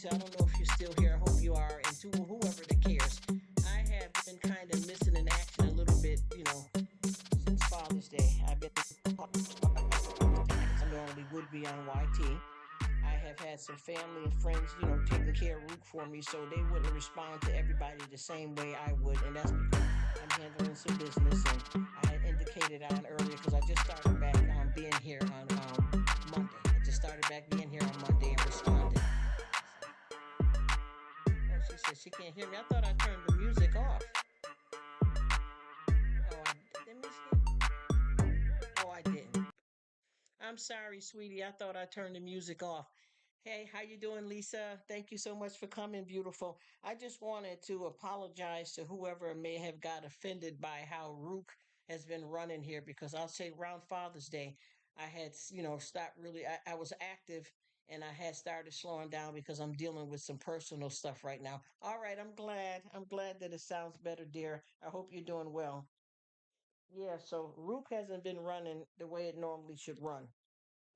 Lisa. I don't know if you're still here. I hope you are. And to whoever that cares, I have been kind of missing in action a little bit, since Father's Day. I've been I normally would be on YT. I have had some family and friends, taking care of Rruk for me, so they wouldn't respond to everybody the same way I would, and that's because I'm handling some business. And I had indicated on earlier because I just started back being here on Monday. I just started back being here on Monday and responding. Oh, she said she can't hear me. I thought I turned the music off. Let me see. Oh, I didn't. I'm sorry, sweetie. I thought I turned the music off. Hey, how you doing, Lisa? Thank you so much for coming, beautiful. I just wanted to apologize to whoever may have got offended by how Rook has been running here because I'll say around Father's Day, I had, stopped really, I was active and I had started slowing down because I'm dealing with some personal stuff right now. All right, I'm glad. I'm glad that it sounds better, dear. I hope you're doing well. Yeah, so Rook hasn't been running the way it normally should run.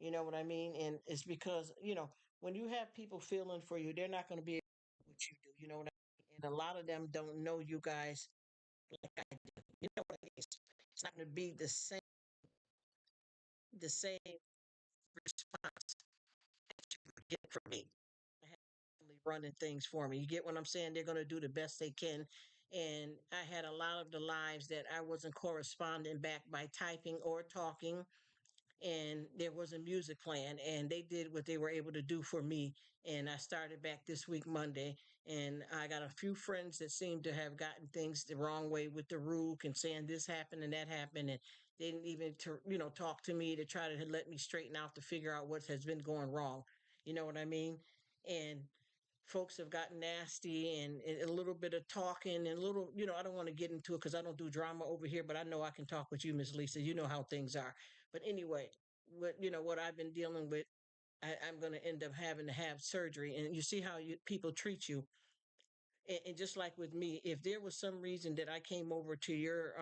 You know what I mean? And it's because, when you have people feeling for you, they're not going to be able to do what you do. You know what I mean? And a lot of them don't know you guys like I do. You know what I mean? It's not going to be the same response you would get from me. I have family running things for me. You get what I'm saying? They're going to do the best they can. And I had a lot of the lives that I wasn't corresponding back by typing or talking, and there was a music playing, and they did what they were able to do for me. And I started back this week Monday, and I got a few friends that seem to have gotten things the wrong way with the Rook and saying this happened and that happened, and they didn't even talk to me to try to let me straighten out to figure out what has been going wrong. You know what I mean? And folks have gotten nasty, and a little bit of talking and a little, I don't want to get into it because I don't do drama over here, but I know I can talk with you, Miss Lisa. You know how things are. But anyway, what I've been dealing with, I'm going to end up having to have surgery. And you see how people treat you. And just like with me, if there was some reason that I came over to your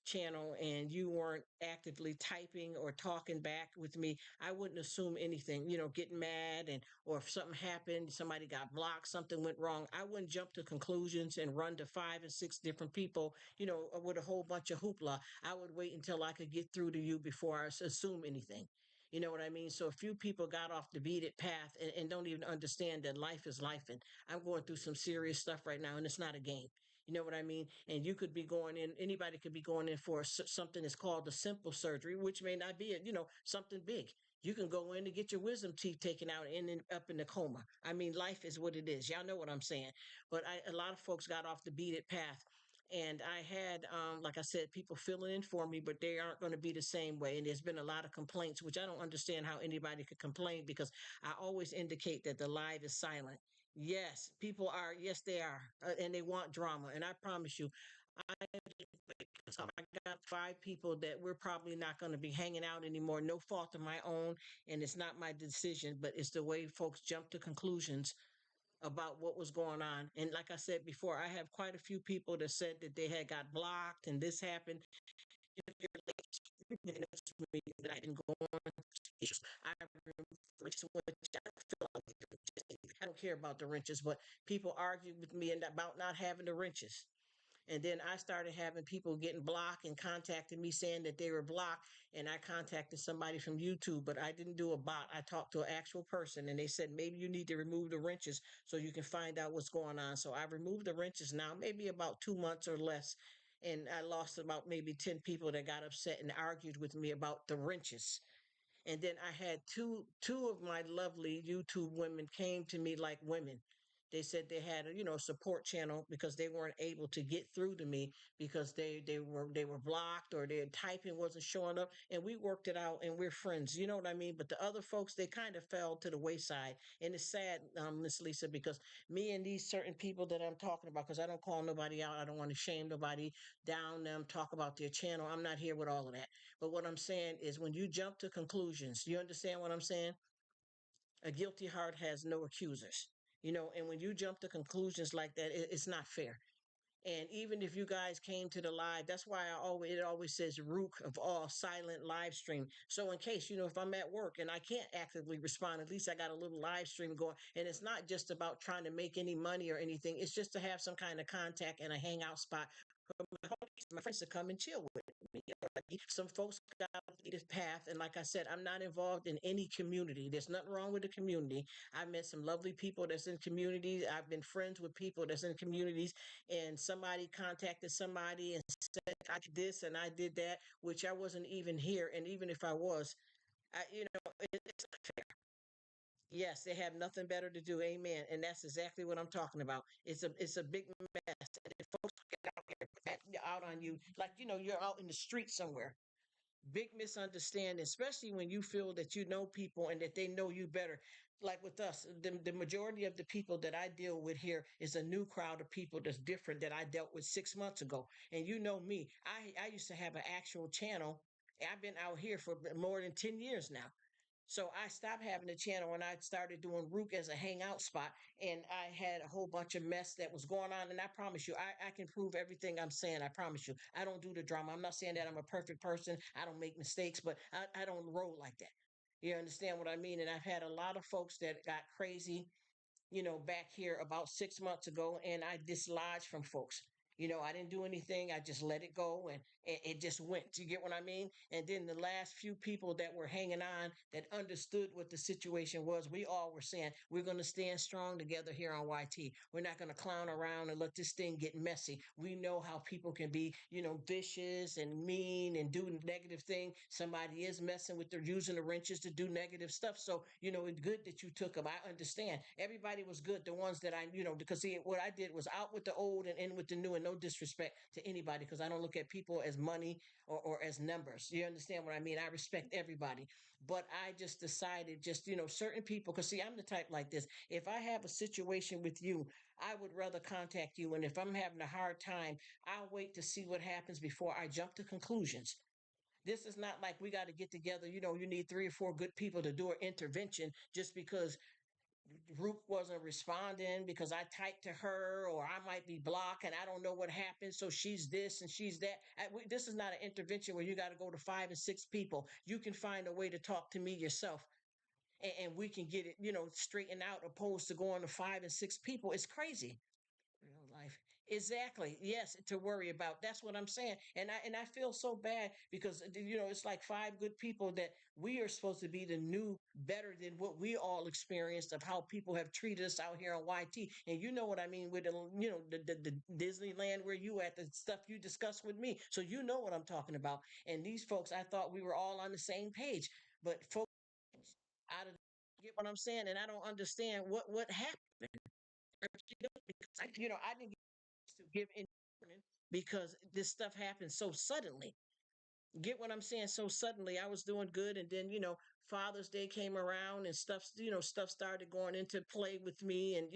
channel and you weren't actively typing or talking back with me, I wouldn't assume anything, getting mad, and or if something happened, somebody got blocked, something went wrong, I wouldn't jump to conclusions and run to 5 and 6 different people, with a whole bunch of hoopla. I would wait until I could get through to you before I assume anything. You know what I mean? So a few people got off the beaten path and don't even understand that life is life. And I'm going through some serious stuff right now, and it's not a game. You know what I mean? And you could be going in, anybody could be going in for something that's called a simple surgery, which may not be, something big. You can go in to get your wisdom teeth taken out and then up in the coma. I mean, life is what it is. Y'all know what I'm saying. But a lot of folks got off the beaten path. And I had, like I said, people filling in for me, but they aren't going to be the same way. And there's been a lot of complaints, which I don't understand how anybody could complain because I always indicate that the live is silent. Yes, people are. Yes, they are, and they want drama. And I promise you, I I got 5 people that we're probably not going to be hanging out anymore. No fault of my own, and it's not my decision, but it's the way folks jump to conclusions about what was going on. And like I said before, I have quite a few people that said that they had got blocked and this happened. If you're late, that I didn't go on. I I don't care about the wrenches, but people argue with me about not having the wrenches. And then I started having people getting blocked and contacting me saying that they were blocked. And I contacted somebody from YouTube, but I didn't do a bot. I talked to an actual person, and they said maybe you need to remove the wrenches so you can find out what's going on. So I removed the wrenches now, maybe about 2 months or less. And I lost about maybe 10 people that got upset and argued with me about the wrenches. And then I had two of my lovely YouTube women came to me like women. They said they had a support channel because they weren't able to get through to me because they were blocked or their typing wasn't showing up, and we worked it out and we're friends. You know what I mean? But the other folks, they kind of fell to the wayside, and it's sad, Miss Lisa, because me and these certain people that I'm talking about, because I don't call nobody out, I don't want to shame nobody, down them, talk about their channel. I'm not here with all of that. But what I'm saying is when you jump to conclusions, you understand what I'm saying? A guilty heart has no accusers. And when you jump to conclusions like that, it's not fair. And even if you guys came to the live, that's why it always says Rruk of all silent live stream. So in case, if I'm at work and I can't actively respond, at least I got a little live stream going. And it's not just about trying to make any money or anything. It's just to have some kind of contact and a hangout spot for my friends to come and chill with me. Some folks got this path, and like I said, I'm not involved in any community. There's nothing wrong with the community. I've met some lovely people that's in communities. I've been friends with people that's in communities, and somebody contacted somebody and said I did this and I did that, which I wasn't even here. And even if I was, it's not fair. Yes, they have nothing better to do. Amen. And that's exactly what I'm talking about. It's a big mess. And if folks get out here out on you, like you're out in the street somewhere. Big misunderstanding, especially when you feel that you know people and that they know you better. Like with us, the majority of the people that I deal with here is a new crowd of people that's different that I dealt with 6 months ago. And you know me, I used to have an actual channel. I've been out here for more than 10 years now. So I stopped having a channel when I started doing Rruk as a hangout spot, and I had a whole bunch of mess that was going on. And I promise you, I can prove everything I'm saying. I promise you, I don't do the drama. I'm not saying that I'm a perfect person. I don't make mistakes, but I don't roll like that. You understand what I mean? And I've had a lot of folks that got crazy back here about 6 months ago, and I dislodged from folks. I didn't do anything. I just let it go, and it just went. You get what I mean? And then the last few people that were hanging on that understood what the situation was, we all were saying, we're going to stand strong together here on YT. We're not going to clown around and let this thing get messy. We know how people can be, vicious and mean and do negative thing. Somebody is messing with, they're using the wrenches to do negative stuff. So, it's good that you took them. I understand. Everybody was good. The ones that because see, what I did was out with the old and in with the new, and no disrespect to anybody, because I don't look at people as money or as numbers. You understand what I mean? I respect everybody. But I just decided certain people, because see, I'm the type like this. If I have a situation with you, I would rather contact you. And if I'm having a hard time, I'll wait to see what happens before I jump to conclusions. This is not like we got to get together. You need three or four good people to do an intervention just because Rruk wasn't responding because I typed to her, or I might be blocked and I don't know what happened. So she's this and she's that. This is not an intervention where you got to go to 5 and 6 people. You can find a way to talk to me yourself, and we can get it, straightened out, opposed to going to 5 and 6 people. It's crazy. Real life. Exactly. Yes, to worry about. That's what I'm saying. And I feel so bad because it's like five good people that we are supposed to be the new better than what we all experienced of how people have treated us out here on YT. And you know what I mean with the Disneyland where you at, the stuff you discussed with me. So you know what I'm talking about. And these folks, I thought we were all on the same page. But folks out of, get what I'm saying? And I don't understand what happened. I didn't to give any warning because this stuff happened so suddenly. Get what I'm saying? So suddenly I was doing good, and then Father's Day came around and stuff started going into play with me, and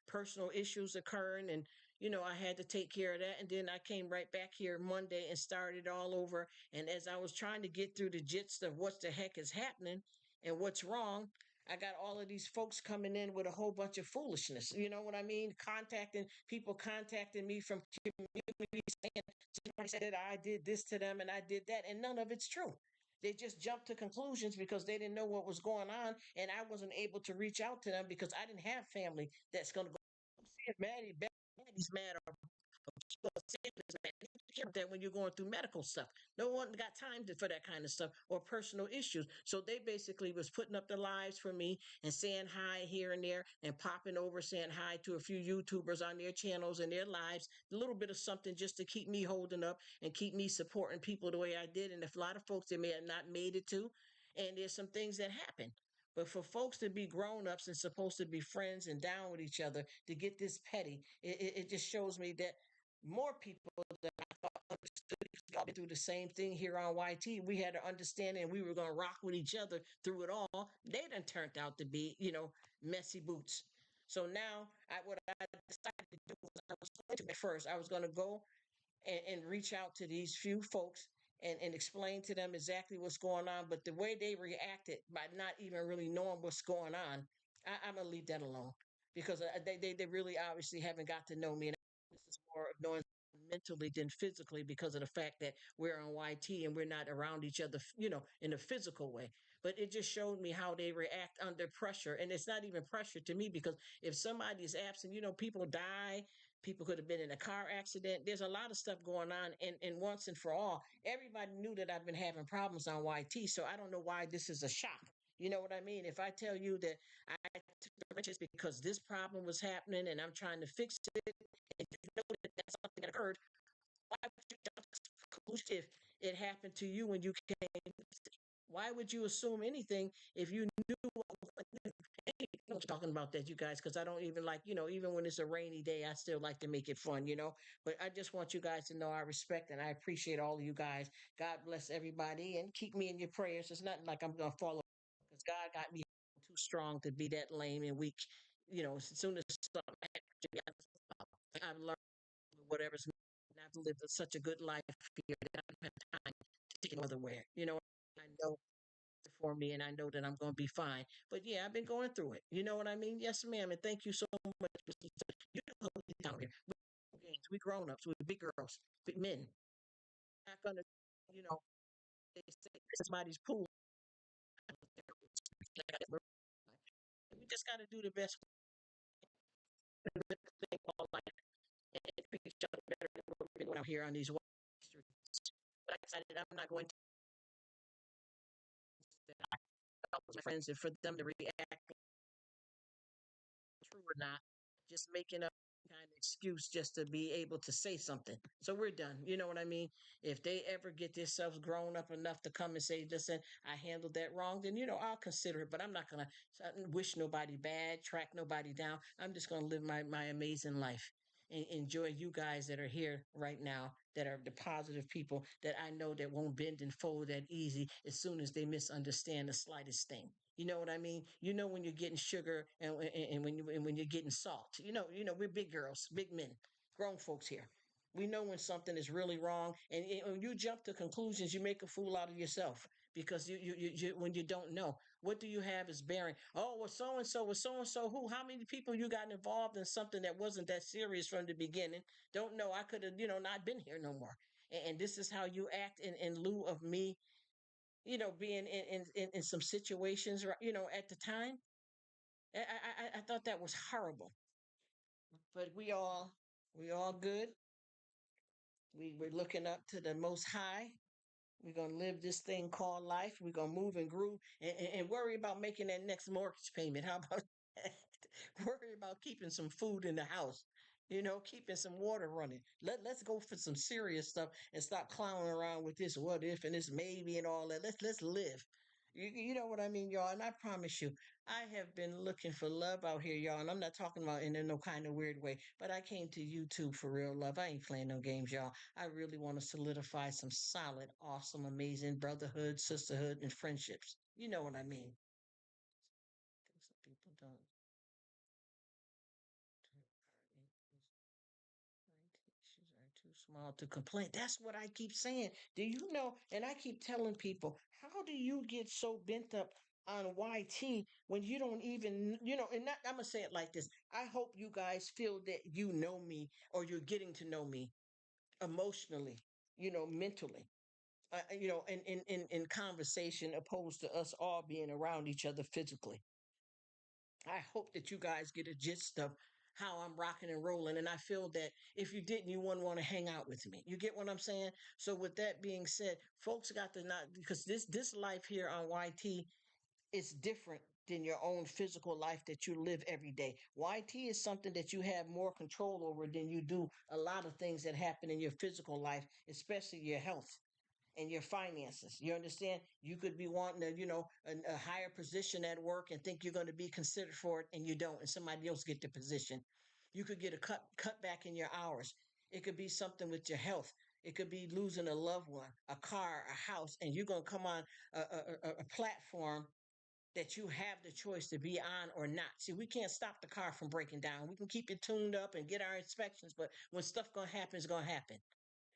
personal issues occurring, and I had to take care of that. And then I came right back here Monday and started all over. And as I was trying to get through the gist of what the heck is happening and what's wrong, I got all of these folks coming in with a whole bunch of foolishness. You know what I mean? Contacting me from communities saying somebody said I did this to them and I did that, and none of it's true. They just jumped to conclusions because they didn't know what was going on, and I wasn't able to reach out to them because I didn't have family that's going to go see if Maddie's mad or that when you're going through medical stuff. No one got time for that kind of stuff or personal issues. So they basically was putting up their lives for me and saying hi here and there and popping over saying hi to a few YouTubers on their channels and their lives. A little bit of something just to keep me holding up and keep me supporting people the way I did. And if a lot of folks that may have not made it to, and there's some things that happen. But for folks to be grown ups and supposed to be friends and down with each other to get this petty, it just shows me that more people that I thought understood each other through the same thing here on YT. We had an understanding and we were going to rock with each other through it all. They done turned out to be, messy boots. So now what I decided to do was I was going to first, I was going to go and reach out to these few folks and explain to them exactly what's going on. But the way they reacted by not even really knowing what's going on, I'm going to leave that alone because they really obviously haven't got to know me. And this is more of knowing mentally than physically because of the fact that we're on YT and we're not around each other, in a physical way. But it just showed me how they react under pressure. And it's not even pressure to me because if somebody's absent, people die, people could have been in a car accident. There's a lot of stuff going on. And once and for all, everybody knew that I've been having problems on YT. So I don't know why this is a shock. You know what I mean? If I tell you that I took the wrenches because this problem was happening and I'm trying to fix it, and you know that that's something that occurred, why would you jump to conclusion if it happened to you when you came? Why would you assume anything if you knew what was I'm talking about that, you guys, because I don't even like, even when it's a rainy day, I still like to make it fun. But I just want you guys to know I respect and I appreciate all of you guys. God bless everybody and keep me in your prayers. It's not like I'm going to fall because God got me too strong to be that lame and weak. As soon as something happens, I've learned whatever's and I've lived such a good life here that I don't have time to take no other way. I know for me and I know that I'm going to be fine. But yeah, I've been going through it. You know what I mean? Yes, ma'am. And thank you so much. You know down here. We grown ups, we big girls, big men. Not gonna, you know, they say somebody's pool. We just got to do the best thing all life and treat each other better than what we're doing out here on these streets. Like I said, I'm not going to help my friends and for them to react true or not, just making up kind of excuse just to be able to say something. So we're done. You know what I mean? If they ever get themselves grown up enough to come and say, listen, I handled that wrong, then, I'll consider it. But I'm not going to wish nobody bad, track nobody down. I'm just going to live my amazing life and enjoy you guys that are here right now that are the positive people that I know that won't bend and fold that easy as soon as they misunderstand the slightest thing. You know what I mean? When you're getting sugar and when you're getting salt. We're big girls, big men, grown folks here. We know when something is really wrong, and when you jump to conclusions, you make a fool out of yourself because when you don't know, what do you have as bearing? Oh, well, so and so was so and so who? How many people you got involved in something that wasn't that serious from the beginning? Don't know. I could have not been here no more. And this is how you act in lieu of me being in some situations, at the time. I thought that was horrible. But we all good. We're looking up to the Most High. We're gonna live this thing called life. We're gonna move and groove and worry about making that next mortgage payment. How about that? Worry about keeping some food in the house. Keeping some water running. Let's go for some serious stuff and stop clowning around with this what if and this maybe and all that. Let's live. You know what I mean, y'all? And I promise you, I have been looking for love out here, y'all. And I'm not talking about in no kind of weird way, but I came to YouTube for real love. I ain't playing no games, y'all. I really want to solidify some solid, awesome, amazing brotherhood, sisterhood, and friendships. You know what I mean? Some people don't. Issues are too small to complain. That's what I keep saying. Do you know? And I keep telling people, how do you get so bent up on YT when you don't even, and not, I'm going to say it like this. I hope you guys feel that you know me or you're getting to know me emotionally, mentally. In conversation opposed to us all being around each other physically. I hope that you guys get a gist of how I'm rocking and rolling. And I feel that if you didn't, you wouldn't want to hang out with me. You get what I'm saying? So with that being said, folks got to not because this life here on YT is different than your own physical life that you live every day. YT is something that you have more control over than you do a lot of things that happen in your physical life, especially your health and your finances. You understand? You could be wanting a higher position at work and think you're going to be considered for it and you don't, and somebody else get the position. You could get a cut back in your hours. It could be something with your health. It could be losing a loved one, a car, a house, and you're going to come on a platform that you have the choice to be on or not. See, we can't stop the car from breaking down. We can keep it tuned up and get our inspections, but when stuff gonna happen, it's gonna happen.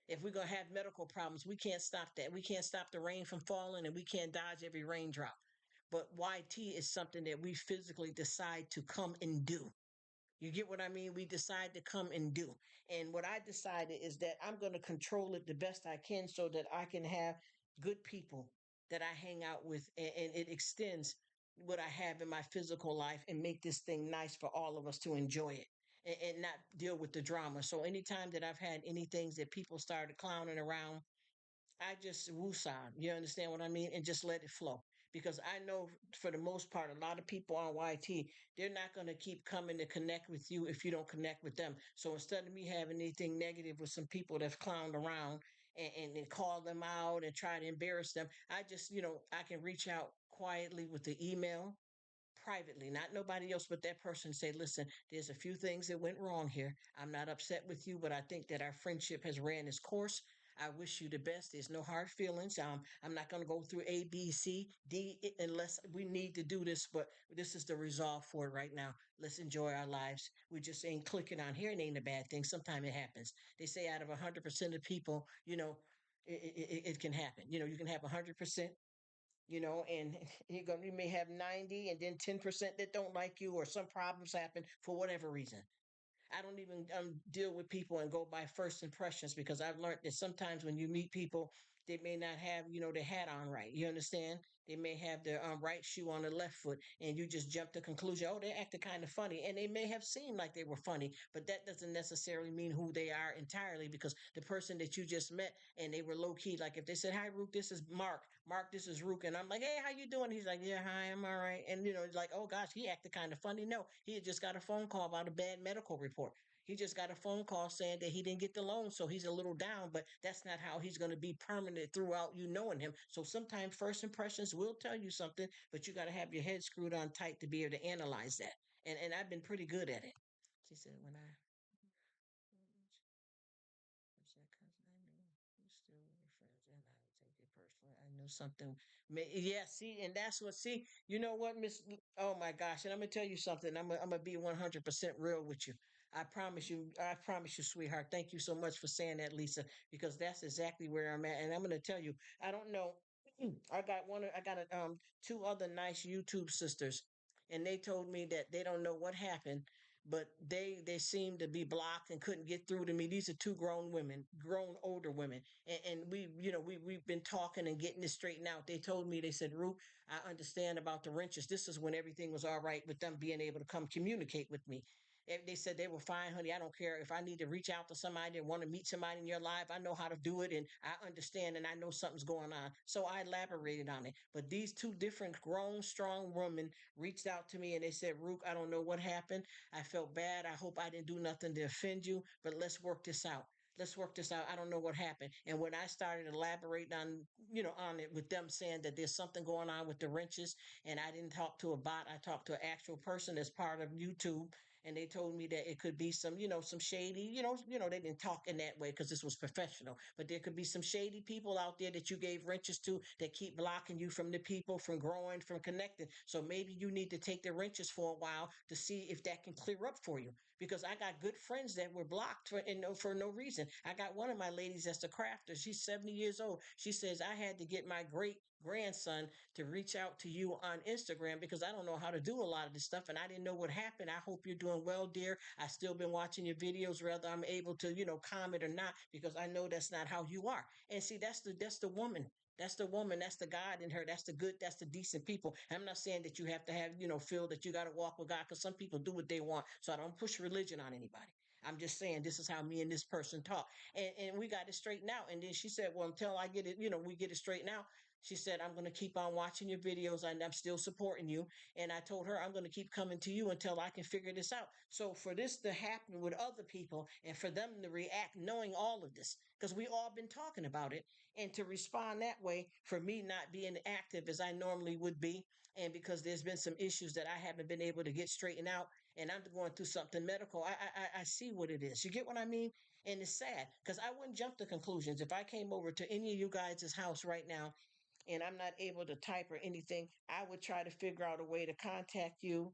If we're going to have medical problems, we can't stop that. We can't stop the rain from falling and we can't dodge every raindrop. But YT is something that we physically decide to come and do. You get what I mean? We decide to come and do. And what I decided is that I'm going to control it the best I can so that I can have good people that I hang out with, and it extends what I have in my physical life and make this thing nice for all of us to enjoy it, and not deal with the drama. So anytime that I've had any things that people started clowning around, I just woosah. You understand what I mean? And just let it flow. Because I know for the most part, a lot of people on YT, they're not going to keep coming to connect with you if you don't connect with them. So instead of me having anything negative with some people that's clowned around and call them out and try to embarrass them, I just, I can reach out quietly with the email privately, not nobody else, but that person, say, listen, there's a few things that went wrong here. I'm not upset with you, but I think that our friendship has ran its course. I wish you the best. There's no hard feelings. I'm not going to go through A, B, C, D unless we need to do this, but this is the resolve for it right now. Let's enjoy our lives. We just ain't clicking on here. It ain't a bad thing. Sometimes it happens. They say out of 100% of people, it can happen. You can have 100%, and you may have 90 and then 10% that don't like you, or some problems happen for whatever reason. I don't even deal with people and go by first impressions, because I've learned that sometimes when you meet people, they may not have, their hat on right. You understand? They may have their right shoe on the left foot, and you just jump to conclusion, oh, they acted kind of funny. And they may have seemed like they were funny, but that doesn't necessarily mean who they are entirely, because the person that you just met and they were low key, like if they said, hi, Rruk, this is Mark. Mark, this is Rruk. And I'm like, hey, how you doing? He's like, yeah, hi, I'm all right. And, it's like, oh, gosh, he acted kind of funny. No, he had just got a phone call about a bad medical report. He just got a phone call saying that he didn't get the loan, so he's a little down, but that's not how he's going to be permanent throughout you knowing him. So sometimes first impressions will tell you something, but you got to have your head screwed on tight to be able to analyze that. And I've been pretty good at it. She said, when I because I knew we still were friends, and I would take it personally. I knew something. Yeah, see, and that's what. See, you know what, Miss? Oh my gosh! And I'm gonna tell you something. I'm gonna be 100% real with you. I promise you. I promise you, sweetheart. Thank you so much for saying that, Lisa, because that's exactly where I'm at. And I'm gonna tell you. I don't know. I got one. I got two other nice YouTube sisters, and they told me that they don't know what happened, but they seemed to be blocked and couldn't get through to me. These are two grown women, grown older women, and we've been talking and getting this straightened out. They told me, they said, Rruk, I understand about the wrenches. This is when everything was all right with them being able to come communicate with me. They said they were fine, honey. I don't care if I need to reach out to somebody and want to meet somebody in your life. I know how to do it, and I understand, and I know something's going on. So I elaborated on it. But these two different grown, strong women reached out to me and they said, Rruk, I don't know what happened. I felt bad. I hope I didn't do nothing to offend you, but let's work this out. Let's work this out. I don't know what happened. And when I started elaborating on it with them, saying that there's something going on with the wrenches, and I didn't talk to a bot, I talked to an actual person that's part of YouTube, and they told me that it could be some, some shady, they didn't talk in that way because this was professional, but there could be some shady people out there that you gave wrenches to that keep blocking you from the people, from growing, from connecting. So maybe you need to take the wrenches for a while to see if that can clear up for you. Because I got good friends that were blocked for no reason. I got one of my ladies that's a crafter. She's 70 years old. She says, I had to get my great grandson to reach out to you on Instagram because I don't know how to do a lot of this stuff and I didn't know what happened. I hope you're doing well, dear. I still been watching your videos, whether I'm able to, comment or not, because I know that's not how you are. And see, that's the woman. That's the woman. That's the God in her. That's the good. That's the decent people. I'm not saying that you have to have, feel that you got to walk with God, because some people do what they want. So I don't push religion on anybody. I'm just saying this is how me and this person talk. And we got it straightened out. And then she said, well, until I get it, we get it straightened out. She said, I'm going to keep on watching your videos and I'm still supporting you. And I told her I'm going to keep coming to you until I can figure this out. So for this to happen with other people and for them to react knowing all of this, because we all been talking about it, and to respond that way for me not being active as I normally would be, and because there's been some issues that I haven't been able to get straightened out, and I'm going through something medical, I see what it is. You get what I mean? And it's sad because I wouldn't jump to conclusions. If I came over to any of you guys' house right now and I'm not able to type or anything, I would try to figure out a way to contact you,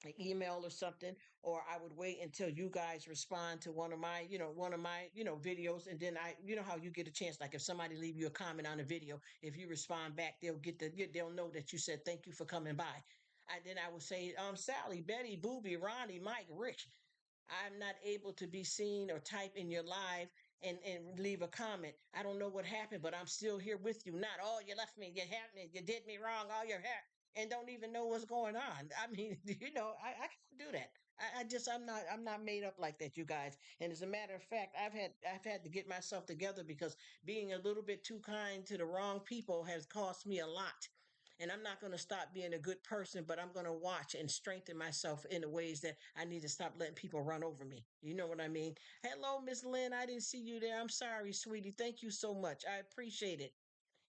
an email or something, or I would wait until you guys respond to one of my videos, and then how you get a chance. Like if somebody leave you a comment on a video, if you respond back, they'll know that you said thank you for coming by. Then I would say, Sally, Betty, Booby, Ronnie, Mike, Rick. I'm not able to be seen or type in your live and leave a comment. I don't know what happened, but I'm still here with you. Not, oh, you left me, you had me, you did me wrong, all your hair, and don't even know what's going on. I mean, I can't do that. I'm not made up like that, you guys. And as a matter of fact, I've had to get myself together because being a little bit too kind to the wrong people has cost me a lot. And I'm not going to stop being a good person, but I'm going to watch and strengthen myself in the ways that I need to stop letting people run over me. You know what I mean? Hello, Miss Lynn. I didn't see you there. I'm sorry, sweetie. Thank you so much. I appreciate it.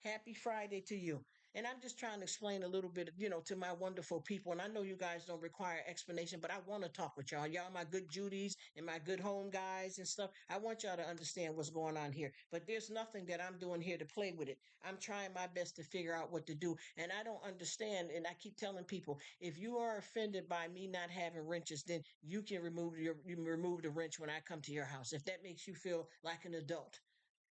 Happy Friday to you. And I'm just trying to explain a little bit, to my wonderful people. And I know you guys don't require explanation, but I want to talk with y'all. Y'all, my good Judies and my good home guys and stuff. I want y'all to understand what's going on here. But there's nothing that I'm doing here to play with it. I'm trying my best to figure out what to do. And I don't understand. And I keep telling people, if you are offended by me not having wrenches, then you can remove the wrench when I come to your house. If that makes you feel like an adult,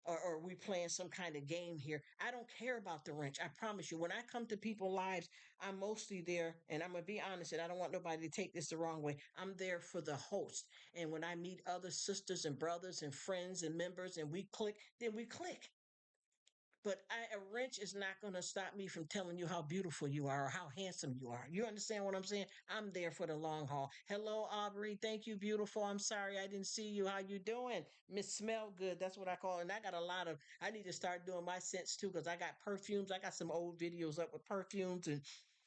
or we playing some kind of game here. I don't care about the wrench. I promise you. When I come to people's lives, I'm mostly there, and I'm gonna be honest, and I don't want nobody to take this the wrong way. I'm there for the host. And when I meet other sisters and brothers and friends and members and we click, then we click. But a wrench is not going to stop me from telling you how beautiful you are or how handsome you are. You understand what I'm saying? I'm there for the long haul. Hello, Aubrey. Thank you, beautiful. I'm sorry I didn't see you. How you doing? Miss Smell Good. That's what I call it. And I got a lot of, I need to start doing my scents too because I got perfumes. I got some old videos up with perfumes, and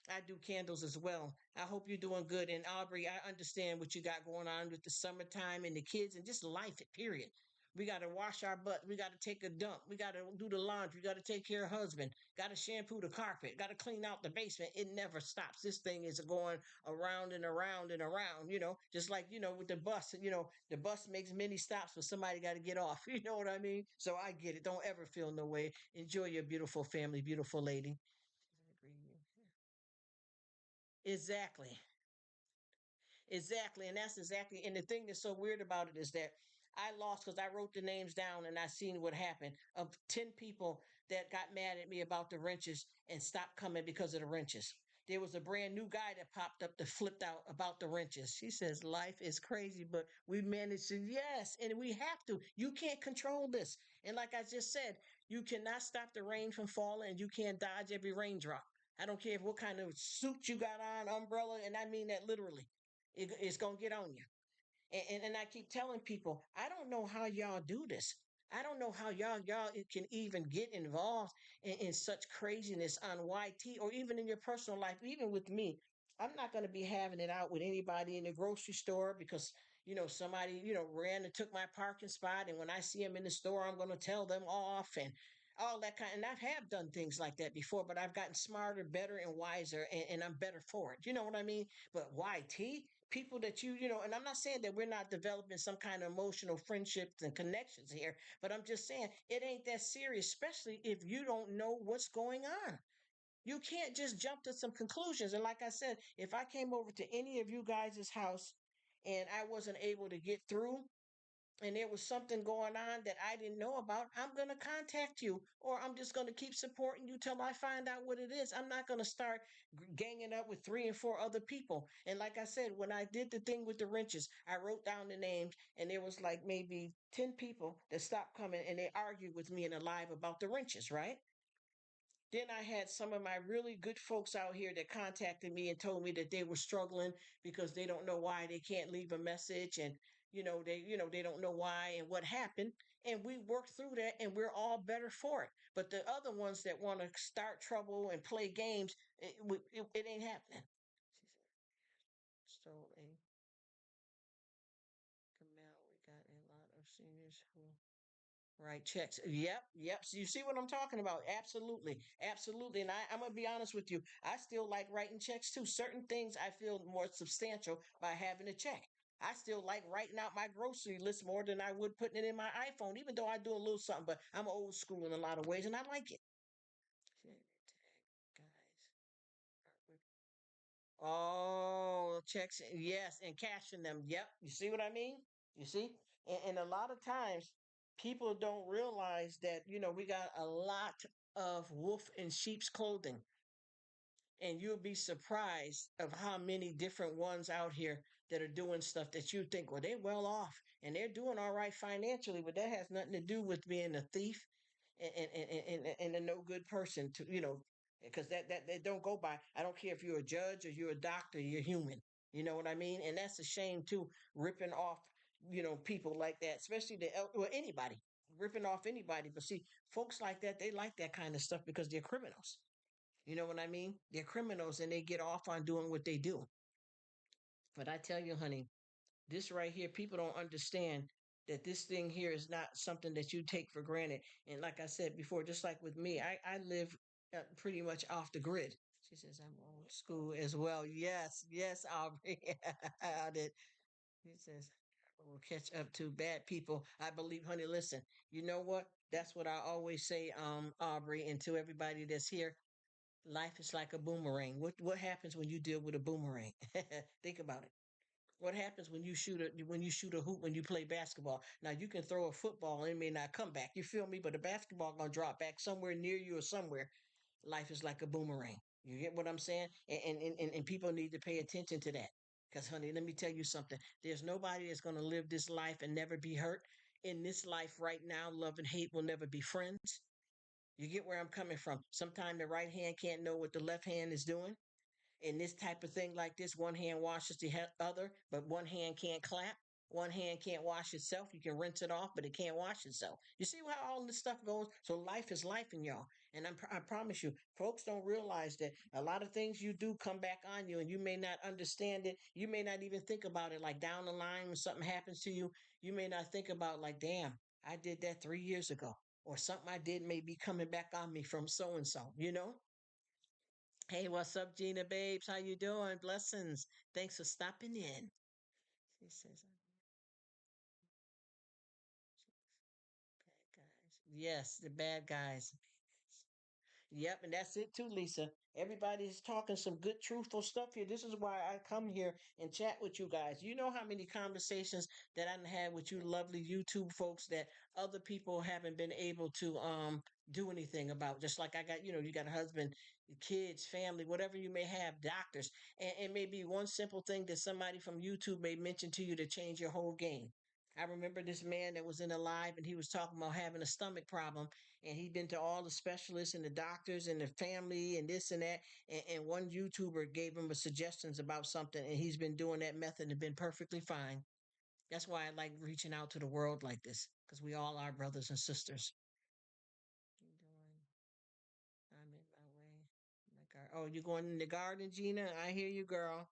I do candles as well. I hope you're doing good. And Aubrey, I understand what you got going on with the summertime and the kids and just life, period. We got to wash our butt. We got to take a dump. We got to do the laundry. We got to take care of husband. Got to shampoo the carpet. Got to clean out the basement. It never stops. This thing is going around and around and around, just like, with the bus. The bus makes many stops, but somebody got to get off. You know what I mean? So I get it. Don't ever feel no way. Enjoy your beautiful family, beautiful lady. Exactly. Exactly. And that's exactly. And the thing that's so weird about it is that I lost because I wrote the names down and I seen what happened of 10 people that got mad at me about the wrenches and stopped coming because of the wrenches. There was a brand new guy that popped up that flipped out about the wrenches. She says, life is crazy, but we managed to, yes, and we have to. You can't control this. And like I just said, you cannot stop the rain from falling and you can't dodge every raindrop. I don't care what kind of suit you got on, umbrella, and I mean that literally. It's gonna get on you. And I keep telling people, I don't know how y'all do this. I don't know how y'all can even get involved in such craziness on YT or even in your personal life, even with me. I'm not going to be having it out with anybody in the grocery store because somebody ran and took my parking spot, and when I see them in the store, I'm going to tell them off and all that kind. And I have done things like that before, but I've gotten smarter, better, and wiser, and I'm better for it. You know what I mean? But YT, people that and I'm not saying that we're not developing some kind of emotional friendships and connections here, but I'm just saying it ain't that serious, especially if you don't know what's going on. You can't just jump to some conclusions. And like I said, if I came over to any of you guys' house and I wasn't able to get through, and there was something going on that I didn't know about, I'm going to contact you, or I'm just going to keep supporting you till I find out what it is. I'm not going to start ganging up with 3 and 4 other people. And like I said, when I did the thing with the wrenches, I wrote down the names, and there was like maybe 10 people that stopped coming and they argued with me in a live about the wrenches, right? Then I had some of my really good folks out here that contacted me and told me that they were struggling because they don't know why they can't leave a message, and they don't know why and what happened, and we worked through that and we're all better for it. But the other ones that want to start trouble and play games, it ain't happening. She said, so a Camille, we got a lot of seniors who write checks. Yep, yep. So you see what I'm talking about? Absolutely, absolutely. And I'm gonna be honest with you. I still like writing checks too. Certain things I feel more substantial by having a check. I still like writing out my grocery list more than I would putting it in my iPhone, even though I do a little something. But I'm old school in a lot of ways, and I like it. Guys. Oh, checks. Yes, and cashing them. Yep. You see what I mean? You see? And a lot of times people don't realize that, we got a lot of wolf in sheep's clothing. and you'll be surprised of how many different ones out here that are doing stuff that you think, well, they're well off and they're doing all right financially, but that has nothing to do with being a thief and a no good person to, because that they don't go by. I don't care if you're a judge or you're a doctor, you're human. You know what I mean? And that's a shame too, ripping off, people like that, especially well, anybody, ripping off anybody. But see, folks like that, they like that kind of stuff because they're criminals. You know what I mean? They're criminals and they get off on doing what they do. But I tell you, honey, this right here, people don't understand that this thing here is not something that you take for granted. And like I said before, just like with me, I live pretty much off the grid. She says, I'm old school as well. Yes, yes, Aubrey. I did. He says, we'll catch up to bad people. I believe, honey, listen, you know what? That's what I always say, Aubrey, and to everybody that's here. Life is like a boomerang. What happens when you deal with a boomerang? Think about it. What happens when you shoot a hoop when you play basketball? Now you can throw a football and it may not come back. You feel me? But the basketball gonna drop back somewhere near you or somewhere. Life is like a boomerang. You get what I'm saying? And people need to pay attention to that. Because honey, let me tell you something. There's nobody that's gonna live this life and never be hurt. In this life right now, love and hate will never be friends. You get where I'm coming from. Sometimes the right hand can't know what the left hand is doing. In this type of thing like this, one hand washes the other, but one hand can't clap. One hand can't wash itself. You can rinse it off, but it can't wash itself. You see how all this stuff goes? So life is life in y'all. And I promise you, folks don't realize that a lot of things you do come back on you and you may not understand it. You may not even think about it. Like down the line when something happens to you, you may not think about like, damn, I did that 3 years ago. Or something I did may be coming back on me from so and so, you know? Hey, what's up, Gina babes? How you doing? Blessings. Thanks for stopping in. She says, bad guys. Yes, the bad guys. Yep, and that's it too, Lisa. Everybody's talking some good, truthful stuff here. This is why I come here and chat with you guys. You know how many conversations that I've had with you lovely YouTube folks that other people haven't been able to do anything about. Just like I got, you got a husband, kids, family, whatever you may have, doctors. And maybe one simple thing that somebody from YouTube may mention to you to change your whole game. I remember this man that was in a live and he was talking about having a stomach problem and he'd been to all the specialists and the doctors and the family and this and that. And one YouTuber gave him a suggestions about something, and he's been doing that method and been perfectly fine. That's why I like reaching out to the world like this, because we all are brothers and sisters. You doing? I'm in my way. My Oh, you going in the garden, Gina? I hear you, girl.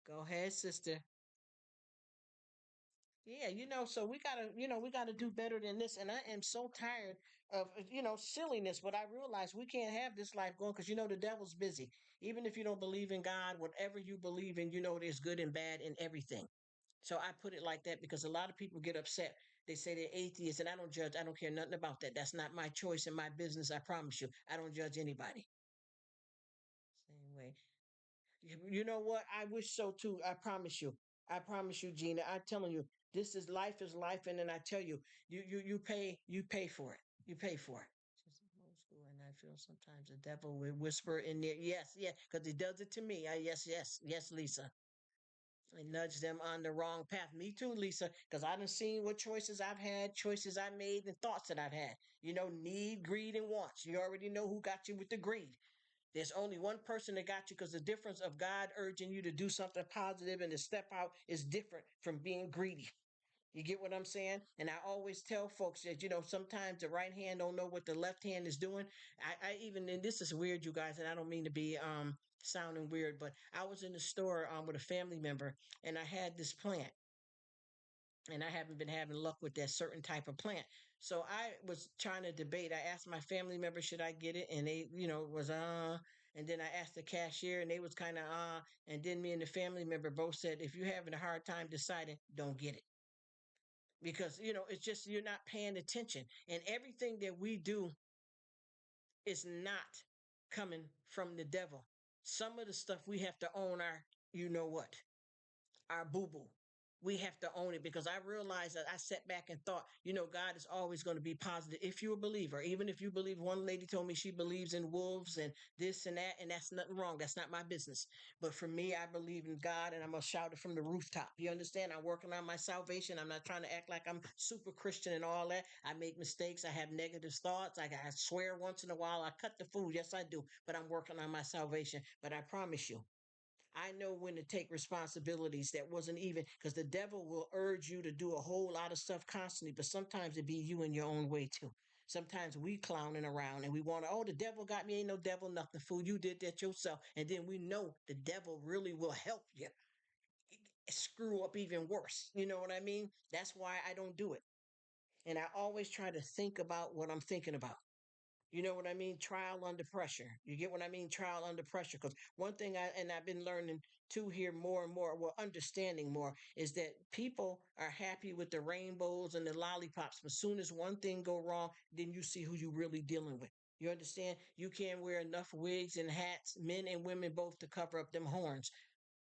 Go ahead, sister. Yeah, so we gotta do better than this. And I am so tired of, silliness. But I realize we can't have this life going because the devil's busy. Even if you don't believe in God, whatever you believe in, there's good and bad in everything. So I put it like that because a lot of people get upset. They say they're atheists, and I don't judge. I don't care nothing about that. That's not my choice and my business. I promise you. I don't judge anybody. Same way. You know what? I wish so too. I promise you. I promise you, Gina. I'm telling you, this is life, and then I tell you, you pay for it. You pay for it. Just old school, and I feel sometimes the devil will whisper in there. Yes, yeah, because he does it to me. Yes, yes, yes, Lisa. I nudge them on the wrong path. Me too, Lisa, because I done seen what choices I've had, choices I made, and thoughts that I've had. Need, greed, and wants. You already know who got you with the greed. There's only one person that got you because the difference of God urging you to do something positive and to step out is different from being greedy. You get what I'm saying? And I always tell folks that, sometimes the right hand don't know what the left hand is doing. I even, and this is weird, you guys, and I don't mean to be sounding weird, but I was in the store with a family member and I had this plant and I haven't been having luck with that certain type of plant. So I was trying to debate. I asked my family member, should I get it? And they, was and then I asked the cashier and they was kind of and then me and the family member both said, if you're having a hard time deciding, don't get it. Because, it's just you're not paying attention. And everything that we do is not coming from the devil. Some of the stuff we have to own our, you know what, our boo boo. We have to own it because I realized that I sat back and thought, you know, God is always going to be positive if you're a believer. Even if you believe, one lady told me she believes in wolves and this and that's nothing wrong. That's not my business. But for me, I believe in God and I'm going to shout it from the rooftop. You understand? I'm working on my salvation. I'm not trying to act like I'm super Christian and all that. I make mistakes. I have negative thoughts. I swear once in a while. I cut the food. Yes, I do. But I'm working on my salvation. But I promise you, I know when to take responsibilities that wasn't even because the devil will urge you to do a whole lot of stuff constantly, but sometimes it be you in your own way too. Sometimes we clowning around and we want to, oh, the devil got me. Ain't no devil, nothing. Fool, you did that yourself. And then we know the devil really will help you screw up even worse. You know what I mean? That's why I don't do it. And I always try to think about what I'm thinking about. You know what I mean? Trial under pressure. You get what I mean? Trial under pressure. Because one thing I've been learning too here more and more, well, understanding more, is that people are happy with the rainbows and the lollipops. But as soon as one thing go wrong, then you see who you really dealing with. You understand? You can't wear enough wigs and hats, men and women both, to cover up them horns.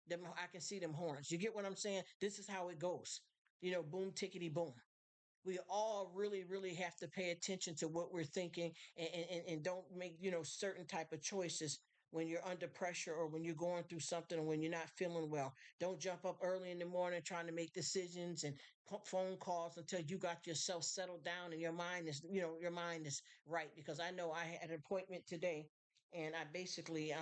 Them I can see them horns. You get what I'm saying? This is how it goes. You know, boom, tickety boom. We all really really have to pay attention to what we're thinking and don't make, you know, certain type of choices when you're under pressure or when you're going through something or when you're not feeling well. Don't jump up early in the morning trying to make decisions and phone calls until you got yourself settled down and your mind is, you know, your mind is right. Because I know I had an appointment today and I basically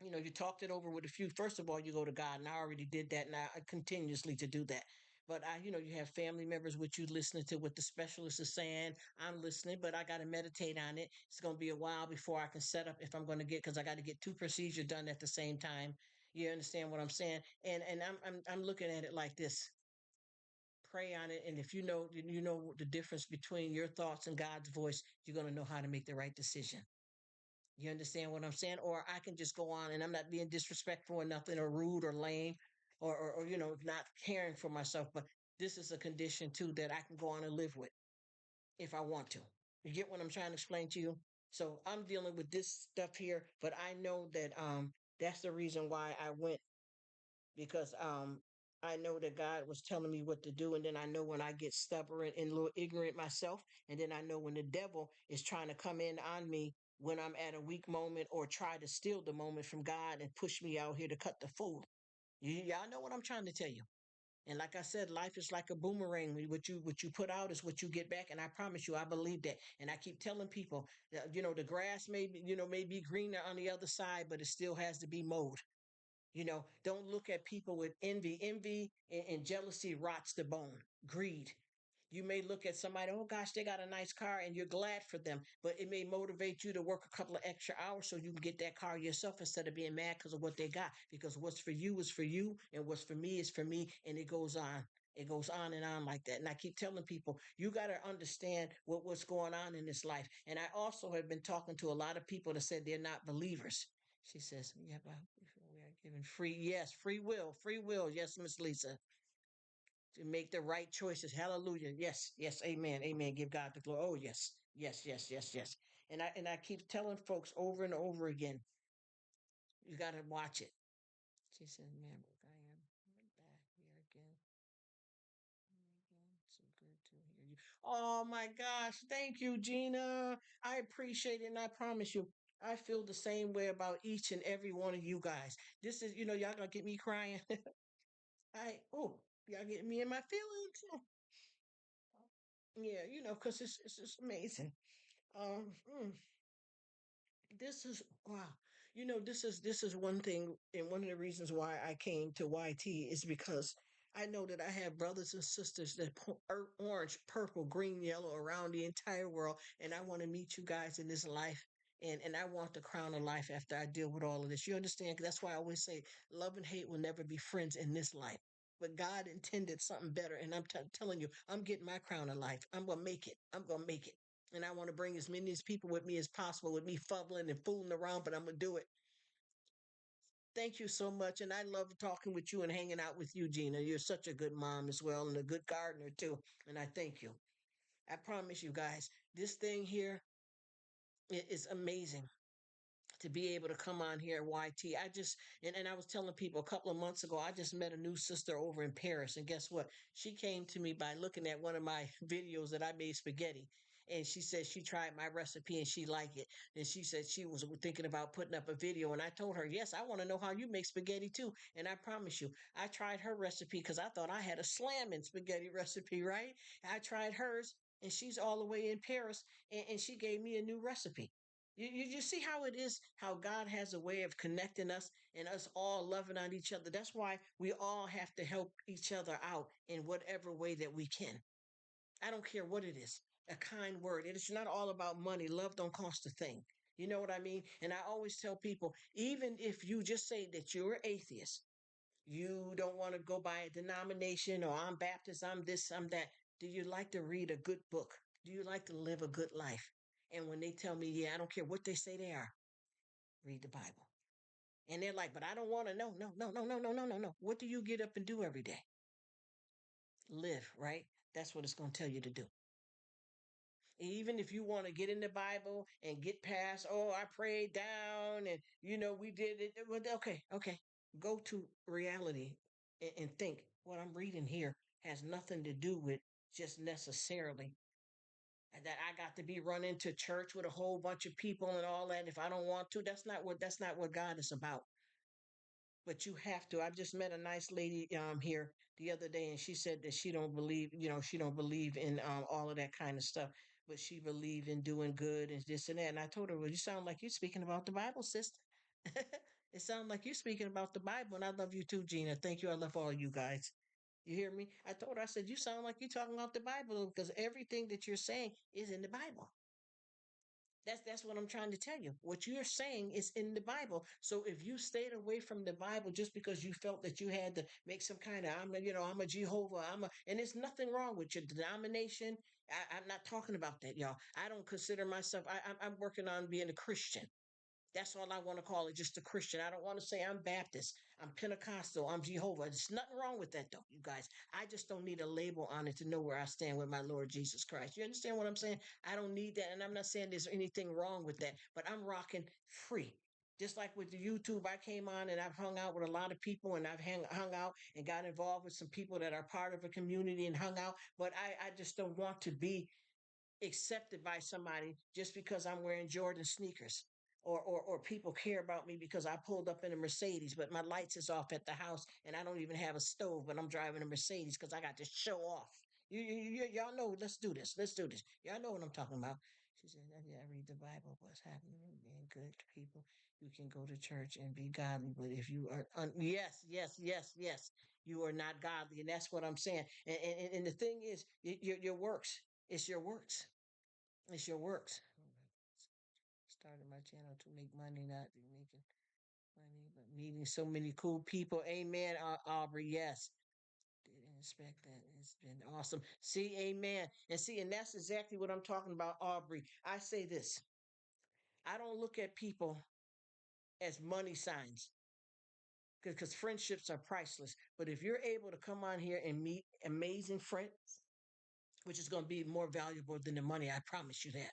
you know, you talked it over with a few. First of all, you go to God, and I already did that, and I continuously to do that. But you know, you have family members with you listening to what the specialist is saying. I'm listening, but I got to meditate on it. It's going to be a while before I can set up if I'm going to get because I got to get two procedures done at the same time. You understand what I'm saying? And I'm looking at it like this: pray on it, and if you know the difference between your thoughts and God's voice, you're going to know how to make the right decision. You understand what I'm saying? Or I can just go on and I'm not being disrespectful or nothing or rude or lame or you know, not caring for myself. But this is a condition too that I can go on and live with if I want to. You get what I'm trying to explain to you? So I'm dealing with this stuff here, but I know that that's the reason why I went because I know that God was telling me what to do, and then I know when I get stubborn and a little ignorant myself, and then I know when the devil is trying to come in on me when I'm at a weak moment or try to steal the moment from God and push me out here to cut the fool. Y'all know what I'm trying to tell you. And like I said, life is like a boomerang. What you put out is what you get back. And I promise you, I believe that. And I keep telling people, that, you know, the grass may be, you know, may be greener on the other side, but it still has to be mowed. You know, don't look at people with envy. Envy and jealousy rots the bone. Greed. You may look at somebody, oh gosh, they got a nice car, and you're glad for them, but it may motivate you to work a couple of extra hours so you can get that car yourself instead of being mad because of what they got. Because what's for you is for you, and what's for me is for me, and it goes on. It goes on and on like that. And I keep telling people, you got to understand what's going on in this life. And I also have been talking to a lot of people that said they're not believers. She says, yeah, but we are given free, yes, free will, free will. Yes, Miss Lisa, to make the right choices. Hallelujah. Yes, yes, amen, amen. Give God the glory. Oh, yes, yes, yes, yes, yes. And I keep telling folks over and over again, you got to watch it. She said, man, look, I am back here again. So good to hear you. Oh my gosh. Thank you, Gina. I appreciate it. And I promise you, I feel the same way about each and every one of you guys. This is, you know, y'all gonna get me crying. Y'all get me in my feelings. Yeah, you know, because it's just amazing. Mm, this is wow. You know, this is one thing, and one of the reasons why I came to YT is because I know that I have brothers and sisters that orange, purple, green, yellow around the entire world, and I want to meet you guys in this life. And I want the crown of life after I deal with all of this. You understand? 'Cause that's why I always say love and hate will never be friends in this life. But God intended something better, and I'm telling you, I'm getting my crown of life. I'm gonna make it. I'm gonna make it. And I want to bring as many as people with me as possible, with me fumbling and fooling around, but I'm gonna do it. Thank you so much. And I love talking with you and hanging out with you, Gina. You're such a good mom as well and a good gardener too. And I thank you. I promise you guys, this thing here is amazing. to be able to come on here at YT. And I was telling people a couple of months ago, I just met a new sister over in Paris. And guess what? She came to me by looking at one of my videos that I made spaghetti. And she said she tried my recipe and she liked it. And she said she was thinking about putting up a video. And I told her, yes, I want to know how you make spaghetti too. And I promise you, I tried her recipe because I thought I had a slamming spaghetti recipe, right? I tried hers and she's all the way in Paris and she gave me a new recipe. You see how it is, how God has a way of connecting us and us all loving on each other. That's why we all have to help each other out in whatever way that we can. I don't care what it is. A kind word. It is not all about money. Love don't cost a thing. You know what I mean? And I always tell people, even if you just say that you're atheist, you don't want to go by a denomination or I'm Baptist, I'm this, I'm that. Do you like to read a good book? Do you like to live a good life? And when they tell me, yeah, I don't care what they say they are, read the Bible. And they're like, but I don't want to know. No, no, no, no, no, no, no, no. What do you get up and do every day? Live, right? That's what it's going to tell you to do. Even if you want to get in the Bible and get past, oh, I prayed down and, we did it. Okay, okay. Go to reality and think what I'm reading here has nothing to do with just necessarily that I got to be running to church with a whole bunch of people and all that if I don't want to. That's not what God is about. But you have to. I just met a nice lady here the other day, and she said that she don't believe in all of that kind of stuff, but she believed in doing good and this and that. And I told her, well, you sound like you're speaking about the Bible, sister. It sounds like you're speaking about the Bible, and I love you too, Gina. Thank you. I love all you guys. You hear me? I told her, I said, you sound like you're talking about the Bible because everything that you're saying is in the Bible. That's what I'm trying to tell you. What you're saying is in the Bible. So if you stayed away from the Bible just because you felt that you had to make some kind of I'm a Jehovah, and there's nothing wrong with your denomination. I'm not talking about that, y'all. I don't consider myself. I'm working on being a Christian. That's all I want to call it, just a Christian. I don't want to say I'm Baptist, I'm Pentecostal, I'm Jehovah. There's nothing wrong with that, though, you guys. I just don't need a label on it to know where I stand with my Lord Jesus Christ. You understand what I'm saying? I don't need that. And I'm not saying there's anything wrong with that, but I'm rocking free. Just like with the YouTube, I came on and I've hung out with a lot of people and I've hung out and got involved with some people that are part of a community and hung out. But I just don't want to be accepted by somebody just because I'm wearing Jordan sneakers. Or people care about me because I pulled up in a Mercedes, but my lights is off at the house and I don't even have a stove, but I'm driving a Mercedes because I got to show off. Y'all know, let's do this. Let's do this. Y'all know what I'm talking about. She said, yeah, I read the Bible. What's happening? Being good people. You can go to church and be godly, but if you are, yes, yes, yes, yes, you are not godly. And that's what I'm saying. And the thing is, your works. It's your works. It's your works. Started my channel to make money, not to making money, but meeting so many cool people. Amen, Aubrey. Yes. Didn't expect that. It's been awesome. See, amen. And that's exactly what I'm talking about, Aubrey. I say this. I don't look at people as money signs because friendships are priceless. But if you're able to come on here and meet amazing friends, which is going to be more valuable than the money, I promise you that.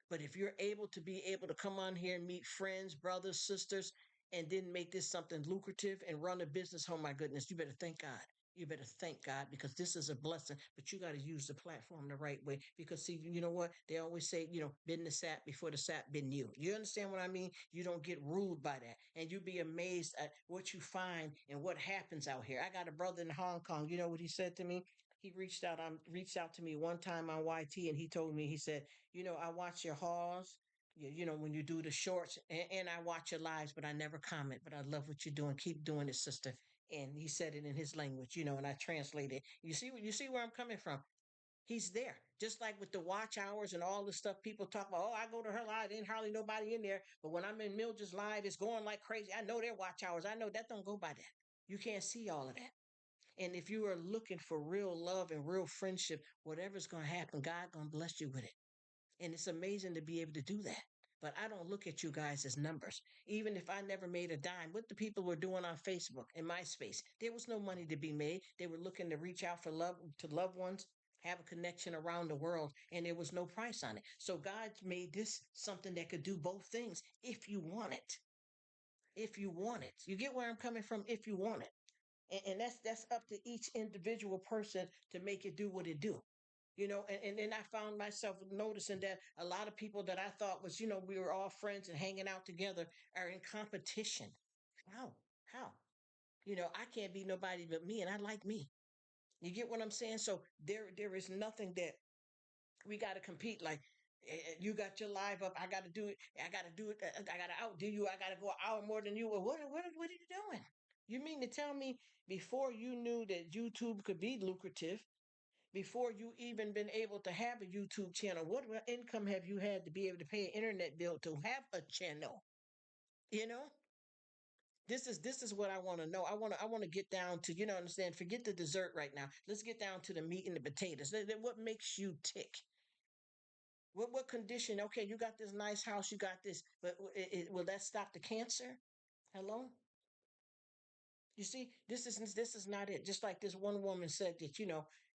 But if you're able to come on here and meet friends, brothers, sisters, and then make this something lucrative and run a business, oh my goodness, you better thank God. You better thank God because this is a blessing, but you got to use the platform the right way. Because see, you know what? They always say, been the sap before the sap been you. You understand what I mean? You don't get ruled by that. And you'd be amazed at what you find and what happens out here. I got a brother in Hong Kong. You know what he said to me? He reached out to me one time on YT and he told me, he said, I watch your hauls, when you do the shorts, and I watch your lives, but I never comment. But I love what you're doing. Keep doing it, sister. And he said it in his language, and I translate it. You see where I'm coming from. He's there. Just like with the watch hours and all the stuff people talk about. Oh, I go to her live, ain't hardly nobody in there. But when I'm in Mildred's live, it's going like crazy. I know their watch hours. I know that don't go by that. You can't see all of that. And if you are looking for real love and real friendship, whatever's going to happen, God going to bless you with it. And it's amazing to be able to do that. But I don't look at you guys as numbers. Even if I never made a dime, what the people were doing on Facebook and MySpace, there was no money to be made. They were looking to reach out for love to loved ones. have a connection around the world, and there was no price on it. So God made this something that could do both things if you want it. If you want it. You get where I'm coming from? If you want it. And that's up to each individual person to make it do what it do. And then I found myself noticing that a lot of people that I thought was, we were all friends and hanging out together are in competition. How? How? I can't be nobody but me, and I like me. You get what I'm saying? So there is nothing that we got to compete like. You got your live up. I got to do it. I got to do it. I got to outdo you. I got to go an hour more than you. Well, what are you doing? You mean to tell me before you knew that YouTube could be lucrative, before you even been able to have a YouTube channel, what income have you had to be able to pay an internet bill to have a channel? You know, this is what I want to know. I want to get down to, understand. Forget the dessert right now. Let's get down to the meat and the potatoes. What makes you tick? What condition? Okay, you got this nice house, you got this, but will that stop the cancer? Hello. You see, this is not it. Just like this one woman said that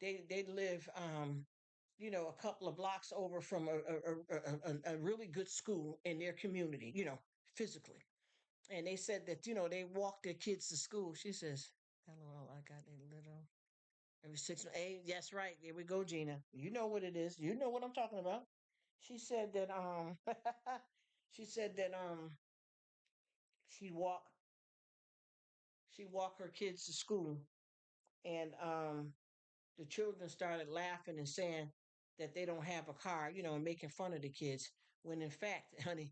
they live a couple of blocks over from a really good school in their community, physically. And they said that, they walk their kids to school. She says, "LOL, I got a little every 6 months." Hey, that's right. There we go, Gina. You know what it is. You know what I'm talking about. She said that she said that she walk she walk her kids to school, and the children started laughing and saying that they don't have a car, and making fun of the kids. When in fact, honey,